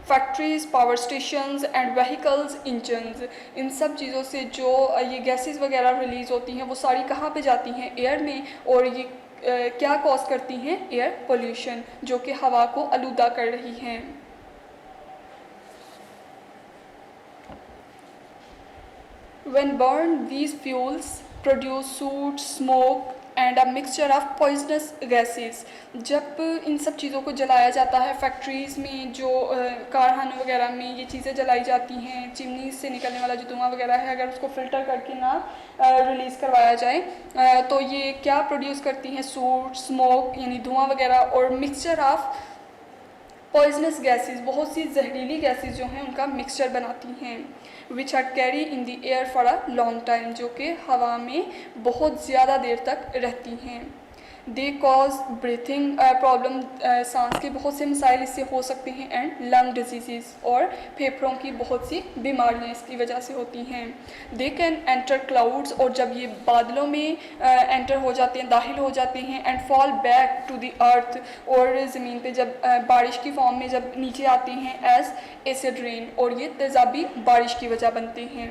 factories, power stations and vehicles engines, इन सब चीज़ों से जो ये गैसेस वगैरह रिलीज़ होती हैं वो सारी कहाँ पे जाती हैं? एयर में। और ये क्या कॉज करती हैं? एयर पोल्यूशन, जो कि हवा को आलूदा कर रही हैं। When burned, these fuels produce soot, smoke and a mixture of poisonous gases. जब इन सब चीज़ों को जलाया जाता है फैक्ट्रीज़ में, जो कारखानों वगैरह में ये चीज़ें जलाई जाती हैं, चिमनी से निकलने वाला जो धुआं वगैरह है, अगर उसको फ़िल्टर करके ना रिलीज़ करवाया जाए तो ये क्या प्रोड्यूस करती हैं? सूट, स्मोक यानी धुआं वगैरह, और मिक्सचर ऑफ पॉइजनस गैसेस, बहुत सी जहरीली गैसेस जो हैं उनका मिक्सचर बनाती हैं, which are carry in the air for a long time, जो कि हवा में बहुत ज़्यादा देर तक रहती हैं। दे कॉज ब्रीथिंग प्रॉब्लम, सांस के बहुत से मसाइल इससे हो सकते हैं, एंड लंग डिजीज़, और फेफड़ों की बहुत सी बीमारियां इसकी वजह से होती हैं। दे कैन एंटर क्लाउड्स, और जब ये बादलों में एंटर हो जाते हैं, दाखिल हो जाते हैं, and fall back to the earth, और ज़मीन पे जब बारिश की फॉर्म में जब नीचे आते हैं एज एसिड रेन, और ये तेज़ाबी बारिश की वजह बनते हैं।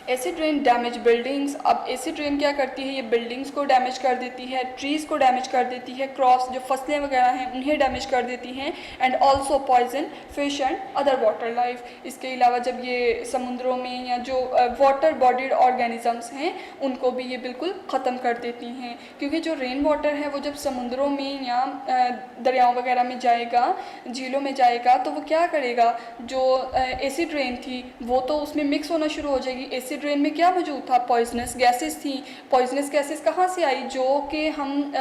एसिड रेन डैमेज बिल्डिंग्स, अब एसिड रेन क्या करती है? ये बिल्डिंग्स को डैमेज कर देती है, ट्रीज़ को डैमेज कर देती है, क्रॉप्स जो फसलें वगैरह हैं उन्हें डैमेज कर देती हैं, and also poison fish and other water life. इसके अलावा जब ये समुद्रों में या जो वाटर बॉडीड ऑर्गेनिजम्स हैं उनको भी ये बिल्कुल ख़त्म कर देती हैं, क्योंकि जो रेन वाटर है वो जब समुद्रों में या दरियाओं वगैरह में जाएगा, झीलों में जाएगा, तो वो क्या करेगा? जो एसिड रेन थी वो तो उसमें मिक्स होना शुरू हो जाएगी। एसिड रेन में क्या मौजूद था? पॉइजनस गैसेस थी। पॉइजनस गैसेस कहाँ से आई? जो कि हम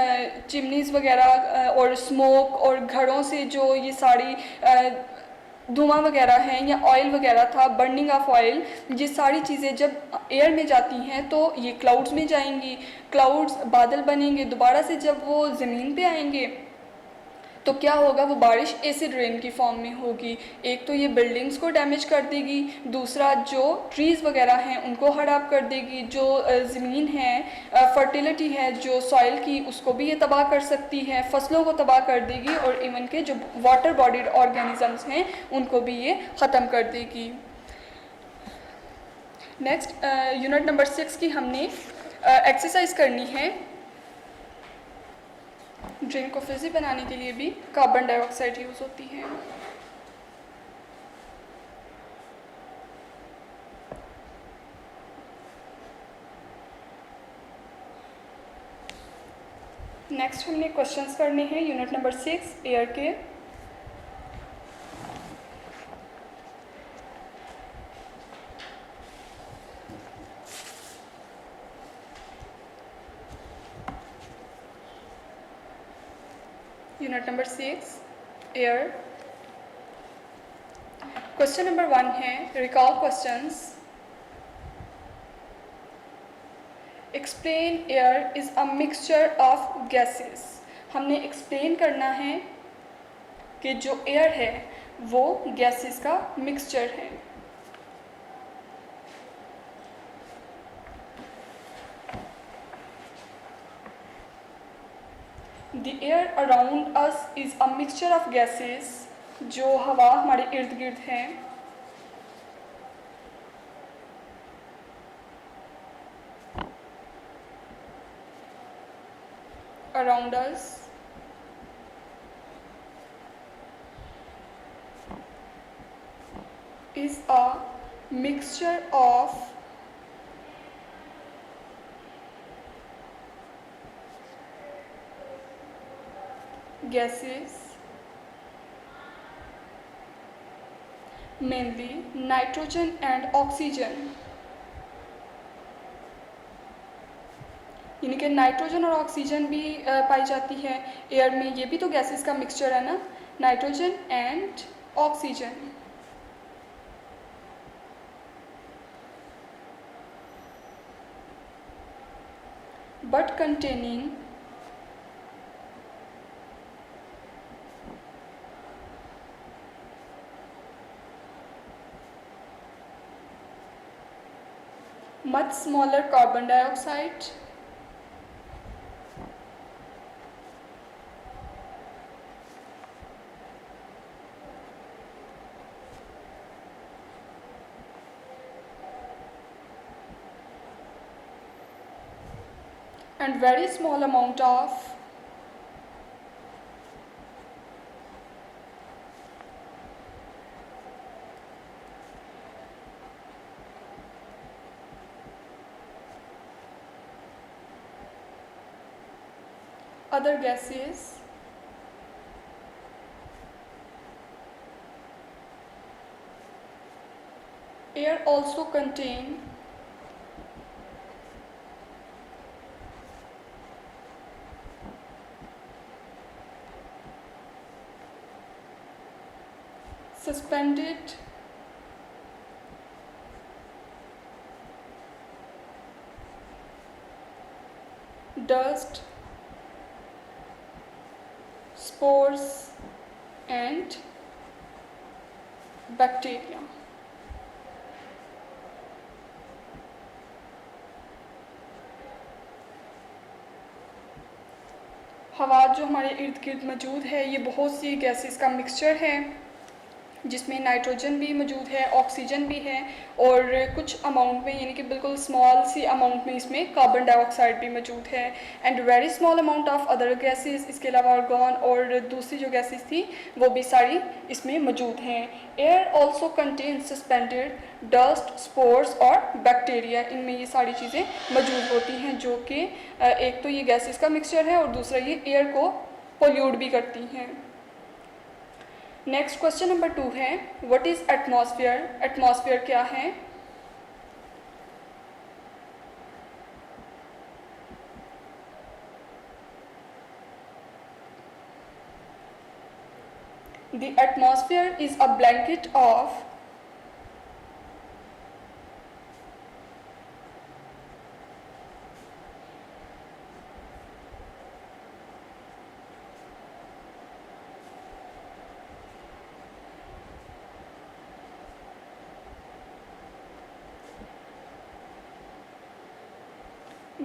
चिमनीज़ वगैरह और स्मोक और घरों से जो ये सारी धुआं वगैरह हैं या ऑयल वगैरह था, बर्निंग ऑफ ऑयल, ये सारी चीज़ें जब एयर में जाती हैं तो ये क्लाउड्स में जाएंगी, क्लाउड्स बादल बनेंगे, दोबारा से जब वो ज़मीन पे आएंगे तो क्या होगा? वो बारिश एसिड रेन की फॉर्म में होगी। एक तो ये बिल्डिंग्स को डैमेज कर देगी, दूसरा जो ट्रीज़ वगैरह हैं उनको हड़प कर देगी, जो ज़मीन है, फर्टिलिटी है जो सॉइल की, उसको भी ये तबाह कर सकती है, फसलों को तबाह कर देगी, और इवन के जो वाटर बॉडीड ऑर्गेनिजम्स हैं उनको भी ये ख़त्म कर देगी। नेक्स्ट यूनिट नंबर 6 की हमने एक्सरसाइज करनी है। ड्रिंक को फिजी बनाने के लिए भी कार्बन डाइऑक्साइड यूज़ होती है। नेक्स्ट हमने क्वेश्चंस करने हैं यूनिट नंबर 6 एयर के। Unit number 6 air. Question number 1 है recall questions. Explain air is a mixture of gases. हमने एक्सप्लेन करना है कि जो एयर है वो गैसेस का मिक्सचर है। The air around us is a mixture of gases. जो हवा हमारे इर्द गिर्द है around us is a mixture of gases, mainly nitrogen and oxygen। यानी कि नाइट्रोजन और ऑक्सीजन भी पाई जाती है एयर में। ये भी तो गैसेस का मिक्सचर है ना, nitrogen and oxygen. But much smaller carbon dioxide, and very small amount of other gases. Air also contain suspended dust, spores and bacteria. हवा जो हमारे इर्द गिर्द मौजूद है ये बहुत सी गैसेस का मिक्सचर है जिसमें नाइट्रोजन भी मौजूद है, ऑक्सीजन भी है और कुछ अमाउंट में यानी कि बिल्कुल स्मॉल सी अमाउंट में इसमें कार्बन डाइऑक्साइड भी मौजूद है and very small amount of other gases. इसके अलावा आर्गन और दूसरी जो गैसेस थी वो भी सारी इसमें मौजूद हैं। Air also contain suspended dust, spores और बैक्टीरिया, इनमें ये सारी चीज़ें मौजूद होती हैं जो कि एक तो ये गैसेस का मिक्सचर है और दूसरा ये एयर को पोल्यूट भी करती हैं। नेक्स्ट क्वेश्चन नंबर 2 है व्हाट इज़ एटमॉस्फेयर। एटमॉस्फेयर क्या है? The atmosphere is a blanket of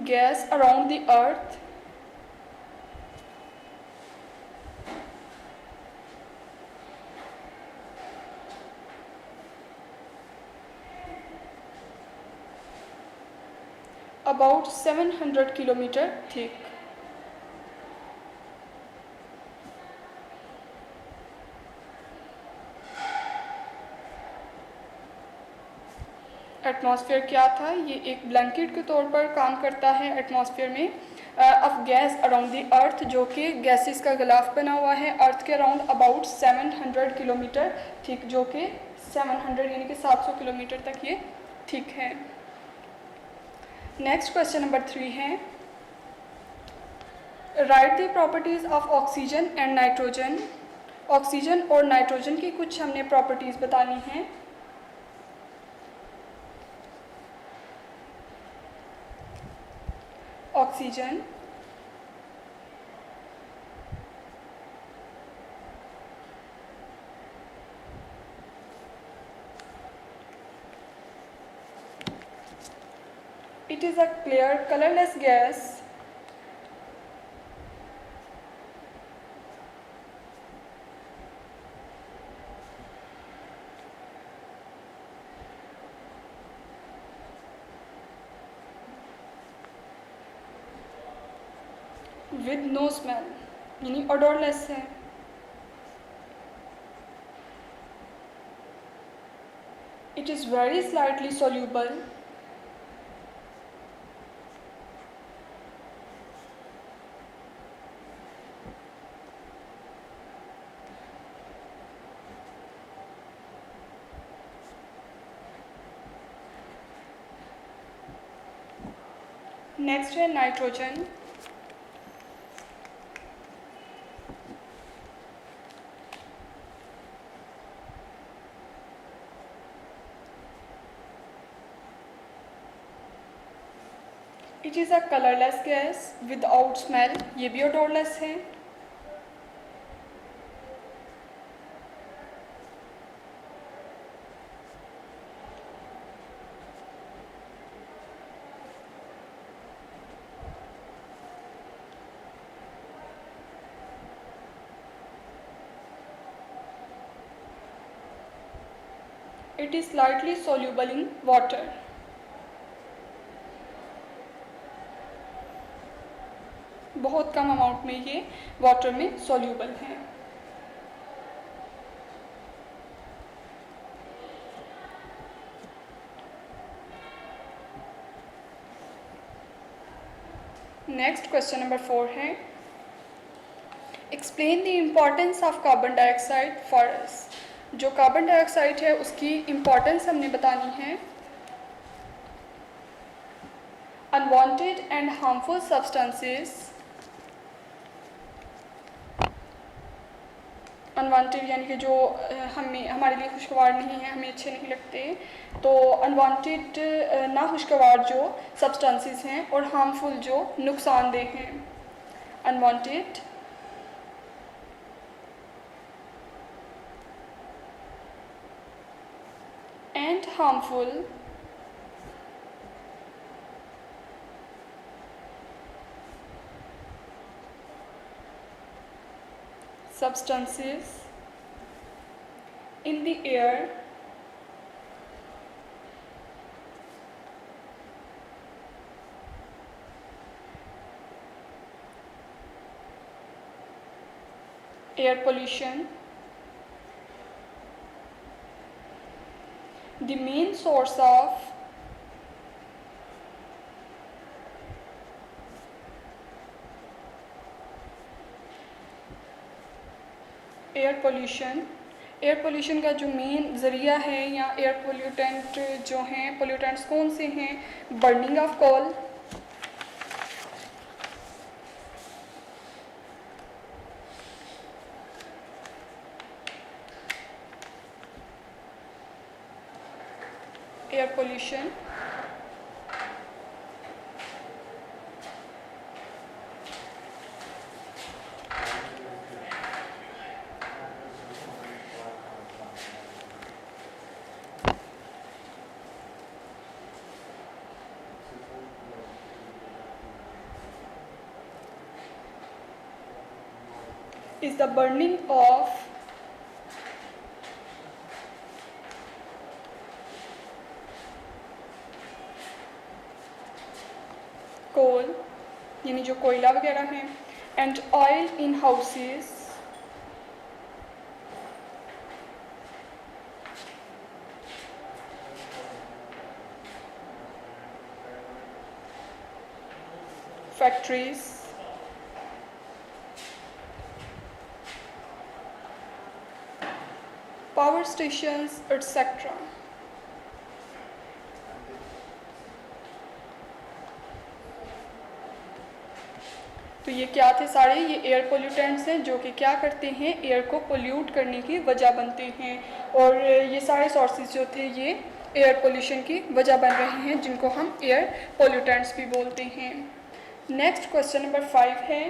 gas around the earth about 700 kilometer thick. Atmosphere क्या था? ये एक ब्लैंकेट के तौर पर काम करता है एटमॉस्फेयर में of gas around the earth, जो कि गैसेस का गिलाफ बना हुआ है अर्थ के अराउंड अबाउट 700 किलोमीटर थिक, जो कि 700 यानी कि 700 किलोमीटर तक ये थिक है। नेक्स्ट क्वेश्चन नंबर 3 है right the properties of oxygen and nitrogen. Oxygen और नाइट्रोजन की कुछ हमने प्रॉपर्टीज़ बतानी हैं। Oxygen it is a clear colorless gas with no smell, यानी odorless है। It is very slightly soluble next है nitrogen. It is a colourless gas without smell, ये भी ओडोरलेस है। It is slightly soluble in water. बहुत कम amount में ये water में सॉल्यूबल है. नेक्स्ट क्वेश्चन नंबर 4 है, explain the importance of carbon dioxide for us. जो कार्बन डाइऑक्साइड है उसकी इम्पॉर्टेंस हमने बतानी है. Unwanted and harmful substances, unwanted यानी कि जो हमें हमारे लिए खुशगवार नहीं है, हमें अच्छे नहीं लगते, तो अनवांटेड ना खुशगवार जो सब्सटेंसेस हैं और हार्मफुल जो नुकसानदेह हैं. Unwanted and harmful substances in the air air pollution. The main source of air pollution का जो मेन ज़रिया है या एयर पोल्यूटेंट जो हैं, पोल्यूटेंट्स कौन से हैं? Burning of coal, air pollution, is the burning of coal यानी जो कोयला वगैरह है, and oil in houses, factories, power stations, etc. तो ये क्या थे सारे? ये एयर पोल्यूटेंट्स हैं जो कि क्या करते हैं, एयर को पोल्यूट करने की वजह बनते हैं. और ये सारे सोर्सेज जो थे ये एयर पोल्यूशन की वजह बन रहे हैं, जिनको हम एयर पोल्यूटेंट्स भी बोलते हैं. नेक्स्ट क्वेश्चन नंबर 5 है,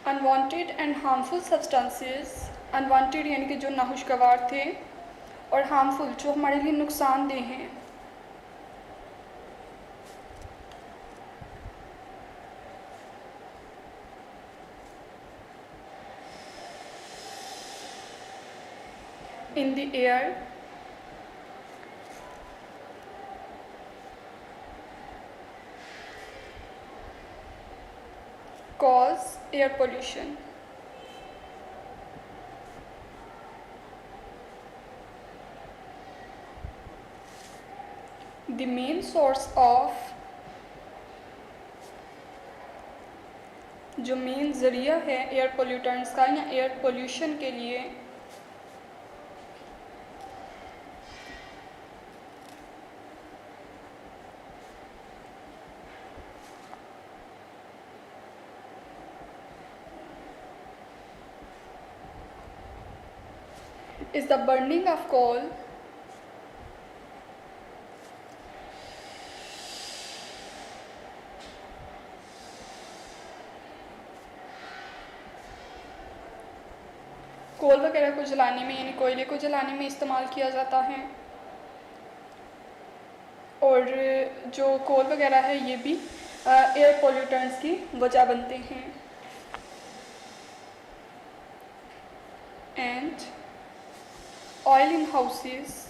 unwanted and harmful substances. Unwanted यानी कि जो नाखुशगवार थे, और हार्मफुल जो हमारे लिए नुकसानदेह हैं. इन the air cause air pollution. The main source of, जो मेन ज़रिया है एयर पोल्यूटेंट्स का या एयर पोल्यूशन के लिए, is the burning of coal, कोल वगैरह को जलाने में यानी कोयले को जलाने में इस्तेमाल किया जाता है. और जो कोल वगैरह है ये भी एयर पोल्यूटेंट्स की वजह बनते हैं। And oil in houses,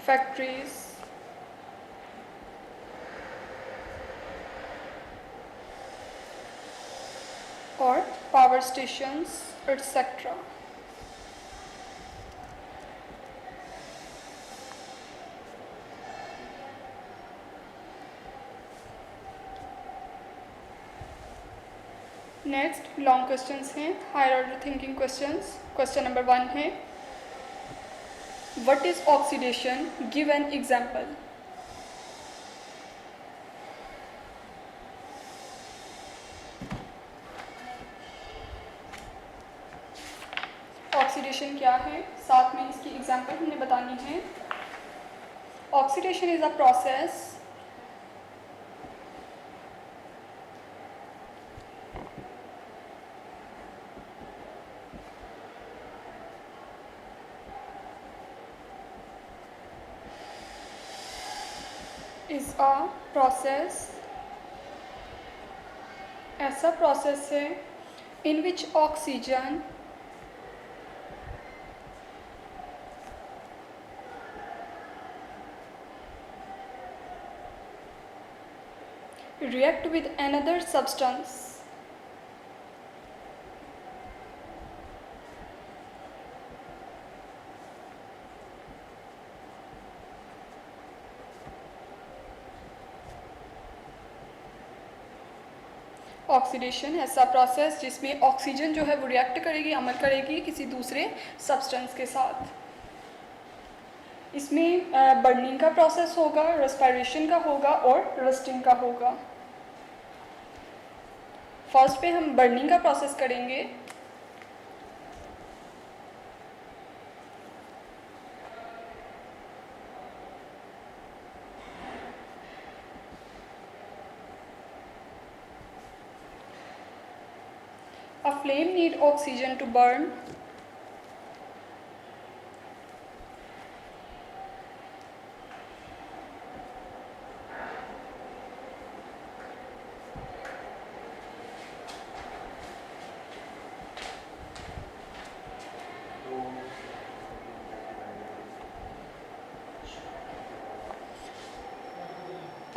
factories, और power stations etcetera. Next long questions हैं, higher order thinking questions. Question number 1 है, what is oxidation, give an example. Oxidation क्या है, साथ में इसकी एग्जांपल हमने बतानी है। ऑक्सीडेशन इज अ प्रोसेस ऐसा प्रोसेस है in which oxygen react with another substance oxidation ऐसा प्रोसेस जिसमें ऑक्सीजन जो है वो रिएक्ट करेगी, अमल करेगी किसी दूसरे सब्सटेंस के साथ। इसमें बर्निंग का प्रोसेस होगा, रेस्पिरेशन का होगा और रस्टिंग का होगा। फर्स्ट पे हम बर्निंग का प्रोसेस करेंगे। A flame need oxygen to burn.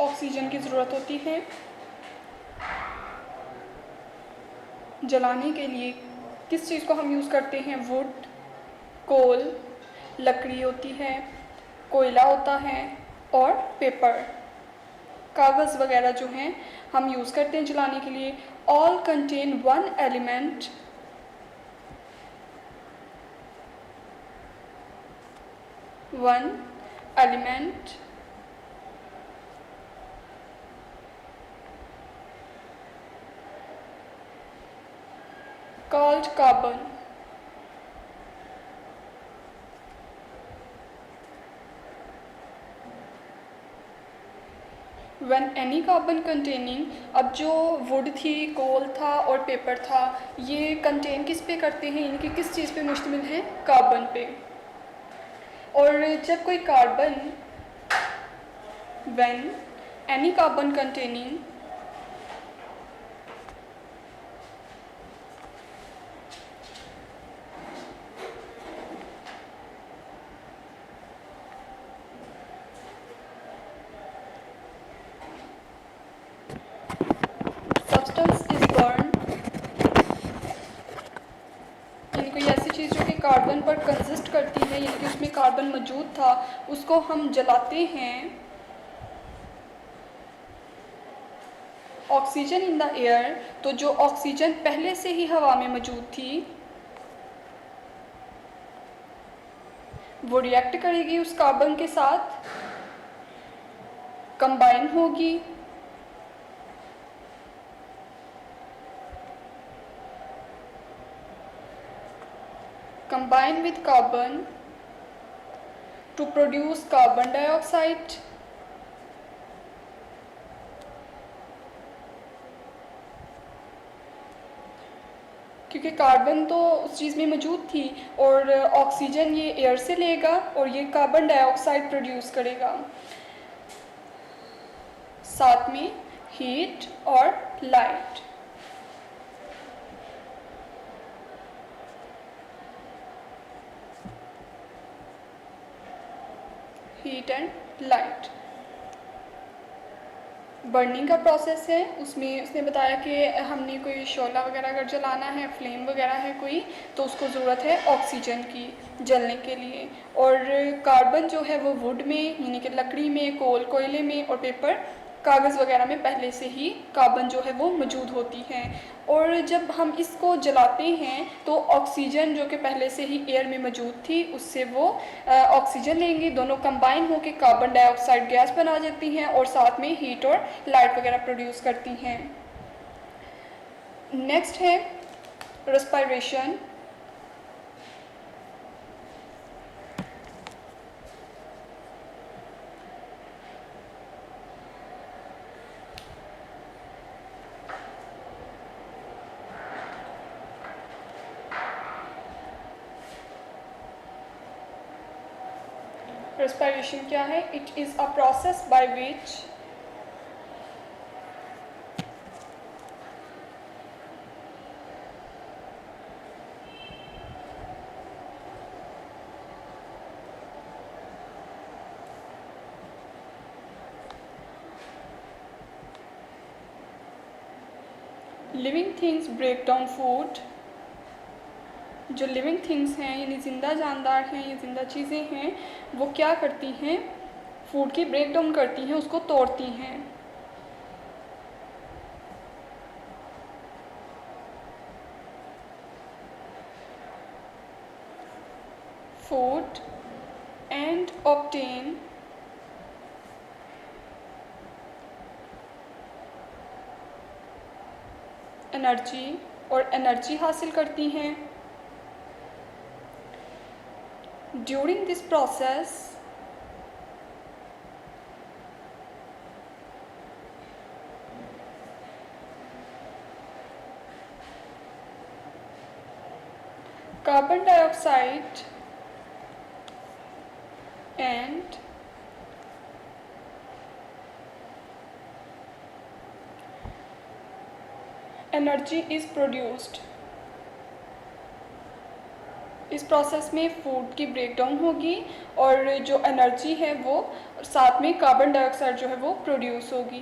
Oxygen की ज़रूरत होती है जलाने के लिए। किस चीज़ को हम यूज़ करते हैं, वुड, कोल, लकड़ी होती है, कोयला होता है और पेपर, कागज़ वगैरह जो हैं हम यूज़ करते हैं जलाने के लिए। All contain one element called carbon. When any carbon containing, अब जो वुड थी, कोल था और पेपर था, ये कंटेन किस पे करते हैं, यानी कि किस चीज़ पे मुश्तमिल है, कार्बन पे। और जब कोई carbon, when any carbon containing carbon पर कंसिस्ट करती है, यानी कि उसमें कार्बन मौजूद था, उसको हम जलाते हैं। ऑक्सीजन इन द एयर, तो जो ऑक्सीजन पहले से ही हवा में मौजूद थी वो रिएक्ट करेगी उस कार्बन के साथ, कंबाइन होगी, combine with carbon to produce carbon dioxide. क्योंकि कार्बन तो उस चीज़ में मौजूद थी और ऑक्सीजन ये एयर से लेगा और ये कार्बन डाइऑक्साइड प्रोड्यूस करेगा, साथ में हीट और light. Heat and light burning का प्रोसेस है, उसमें उसने बताया कि हमने कोई शोला वगैरह अगर जलाना है, फ्लेम वगैरह है कोई, तो उसको ज़रूरत है ऑक्सीजन की जलने के लिए। और कार्बन जो है वो वुड में यानी कि लकड़ी में, कोयले में और पेपर कागज़ वगैरह में पहले से ही कार्बन जो है वो मौजूद होती है। और जब हम इसको जलाते हैं तो ऑक्सीजन जो कि पहले से ही एयर में मौजूद थी उससे वो ऑक्सीजन लेंगे, दोनों कंबाइन होकर कार्बन डाइऑक्साइड गैस बना देती हैं और साथ में हीट और लाइट वगैरह प्रोड्यूस करती हैं। नेक्स्ट है रेस्पिरेशन। रेस्पिरेशन क्या है? It is a process by which living things break down food. जो लिविंग थिंग्स हैं यानी ज़िंदा जानदार हैं या ज़िंदा चीज़ें हैं वो क्या करती हैं? फूड की ब्रेक डाउन करती हैं, उसको तोड़ती हैं। फूड एंड ऑब्टेन एनर्जी और एनर्जी हासिल करती हैं। During this process carbon dioxide and energy is produced. इस प्रोसेस में फूड की ब्रेकडाउन होगी और जो एनर्जी है वो साथ में कार्बन डाइऑक्साइड जो है वो प्रोड्यूस होगी।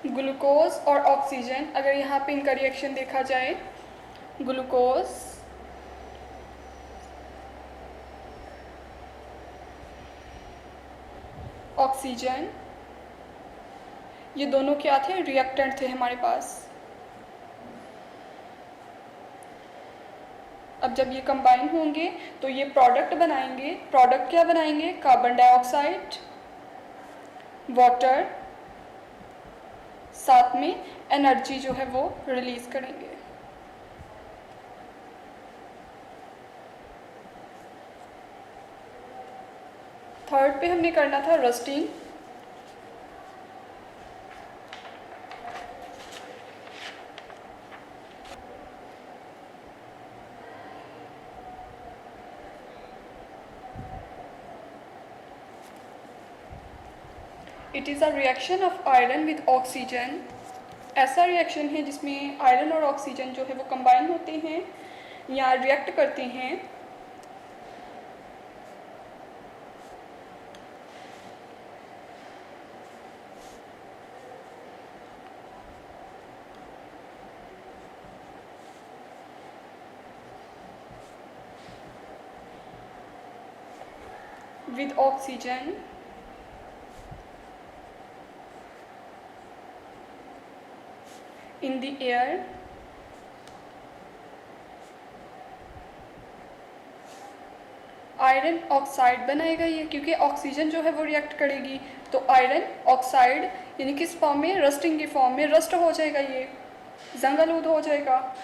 ग्लूकोज और ऑक्सीजन, अगर यहाँ पे इनका रिएक्शन देखा जाए, ग्लूकोज ऑक्सीजन ये दोनों क्या थे? रिएक्टेंट थे हमारे पास। अब जब ये कंबाइन होंगे तो ये प्रोडक्ट बनाएंगे। प्रोडक्ट क्या बनाएंगे? कार्बन डाइऑक्साइड, वाटर, साथ में एनर्जी जो है वो रिलीज करेंगे। थर्ड पे हमने करना था rusting. It is a reaction of iron with oxygen. ऐसा रिएक्शन है जिसमें आयरन और ऑक्सीजन जो है वो कंबाइन होते हैं या रिएक्ट करते हैं। with oxygen in the air iron oxide बनाएगा ये, क्योंकि ऑक्सीजन जो है वो रिएक्ट करेगी तो आयरन ऑक्साइड यानी किस फॉर्म में? रस्टिंग की फॉर्म में रस्ट हो जाएगा, ये जंग आलूद हो जाएगा।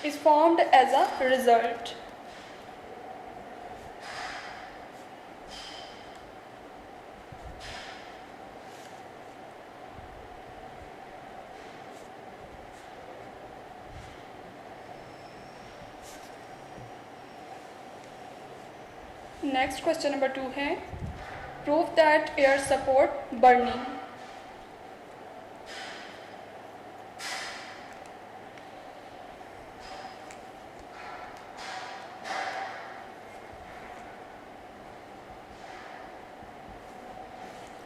Is formed as a result. Next question number 2 है, prove that air support burning.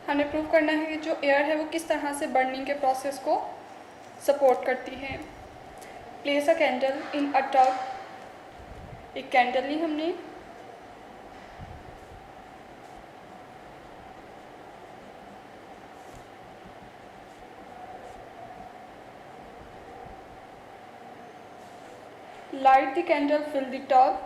हमें प्रूव करना है कि जो एयर है वो किस तरह से बर्निंग के प्रोसेस को सपोर्ट करती है। प्लेस अ कैंडल इन अ टब, एक कैंडल ली हमने, light the candle, fill the tub,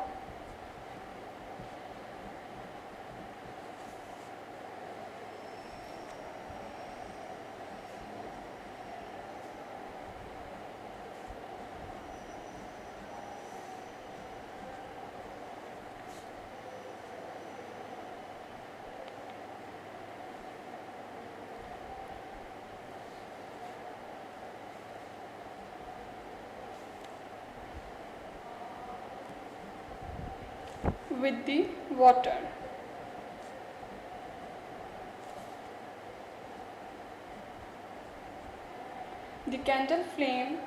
with the water. The candle flame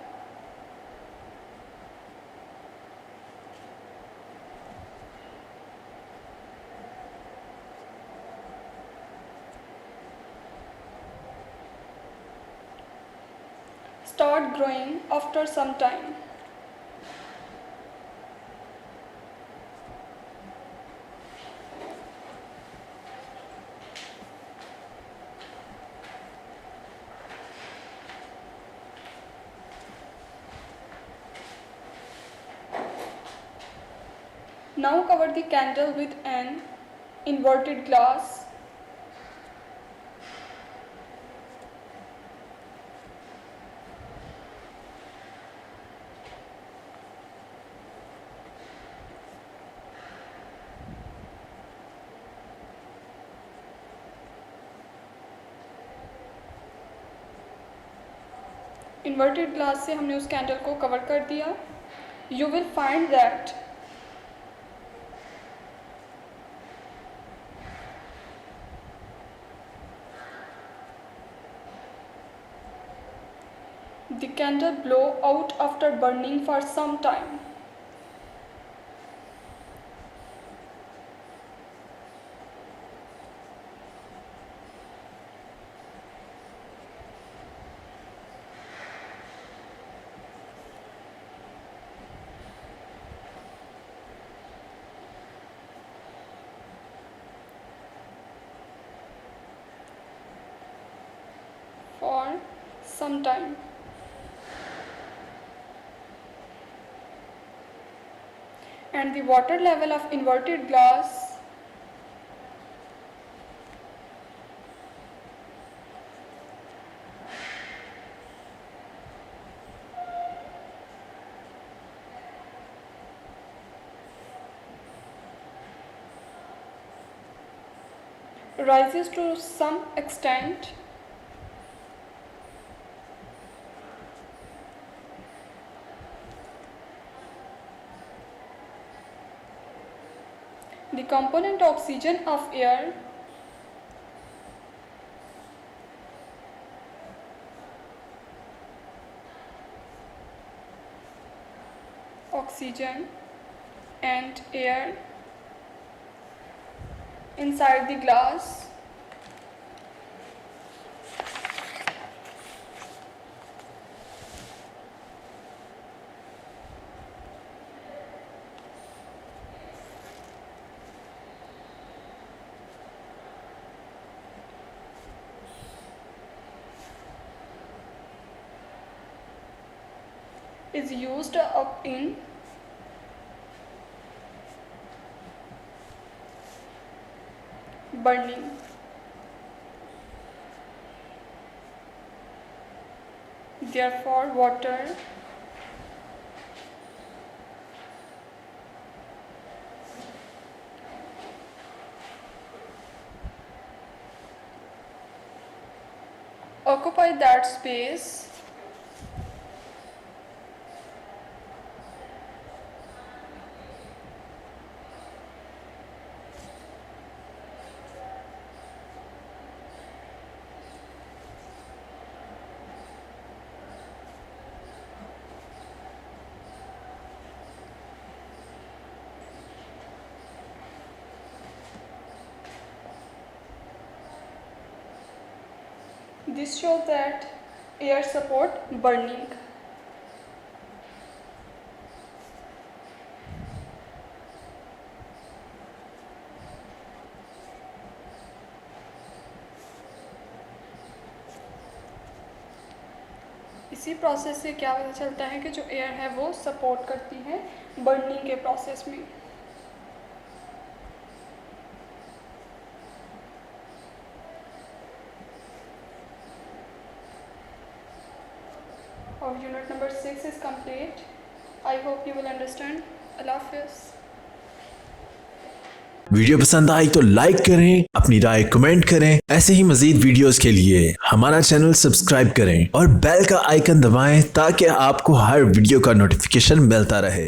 start growing after some time. Now cover the candle with an inverted glass. Inverted glass से हमने उस candle को cover कर दिया। You will find that the candle blow out after burning for some time. For some time. And the water level of inverted glass rises to some extent. The component oxygen of air oxygen and air inside the glass is used up in burning. Therefore, water occupy that space This shows that air support burning. इसी process से क्या पता चलता है कि जो air है वो सपोर्ट करती है बर्निंग के प्रोसेस में। और unit number 6 is complete. I hope you will understand. Allah Hafiz.
Video पसंद आई तो लाइक करें, अपनी राय कमेंट करें। ऐसे ही मजीद वीडियोस के लिए हमारा चैनल सब्सक्राइब करें और बेल का आइकन दबाएं ताकि आपको हर वीडियो का नोटिफिकेशन मिलता रहे।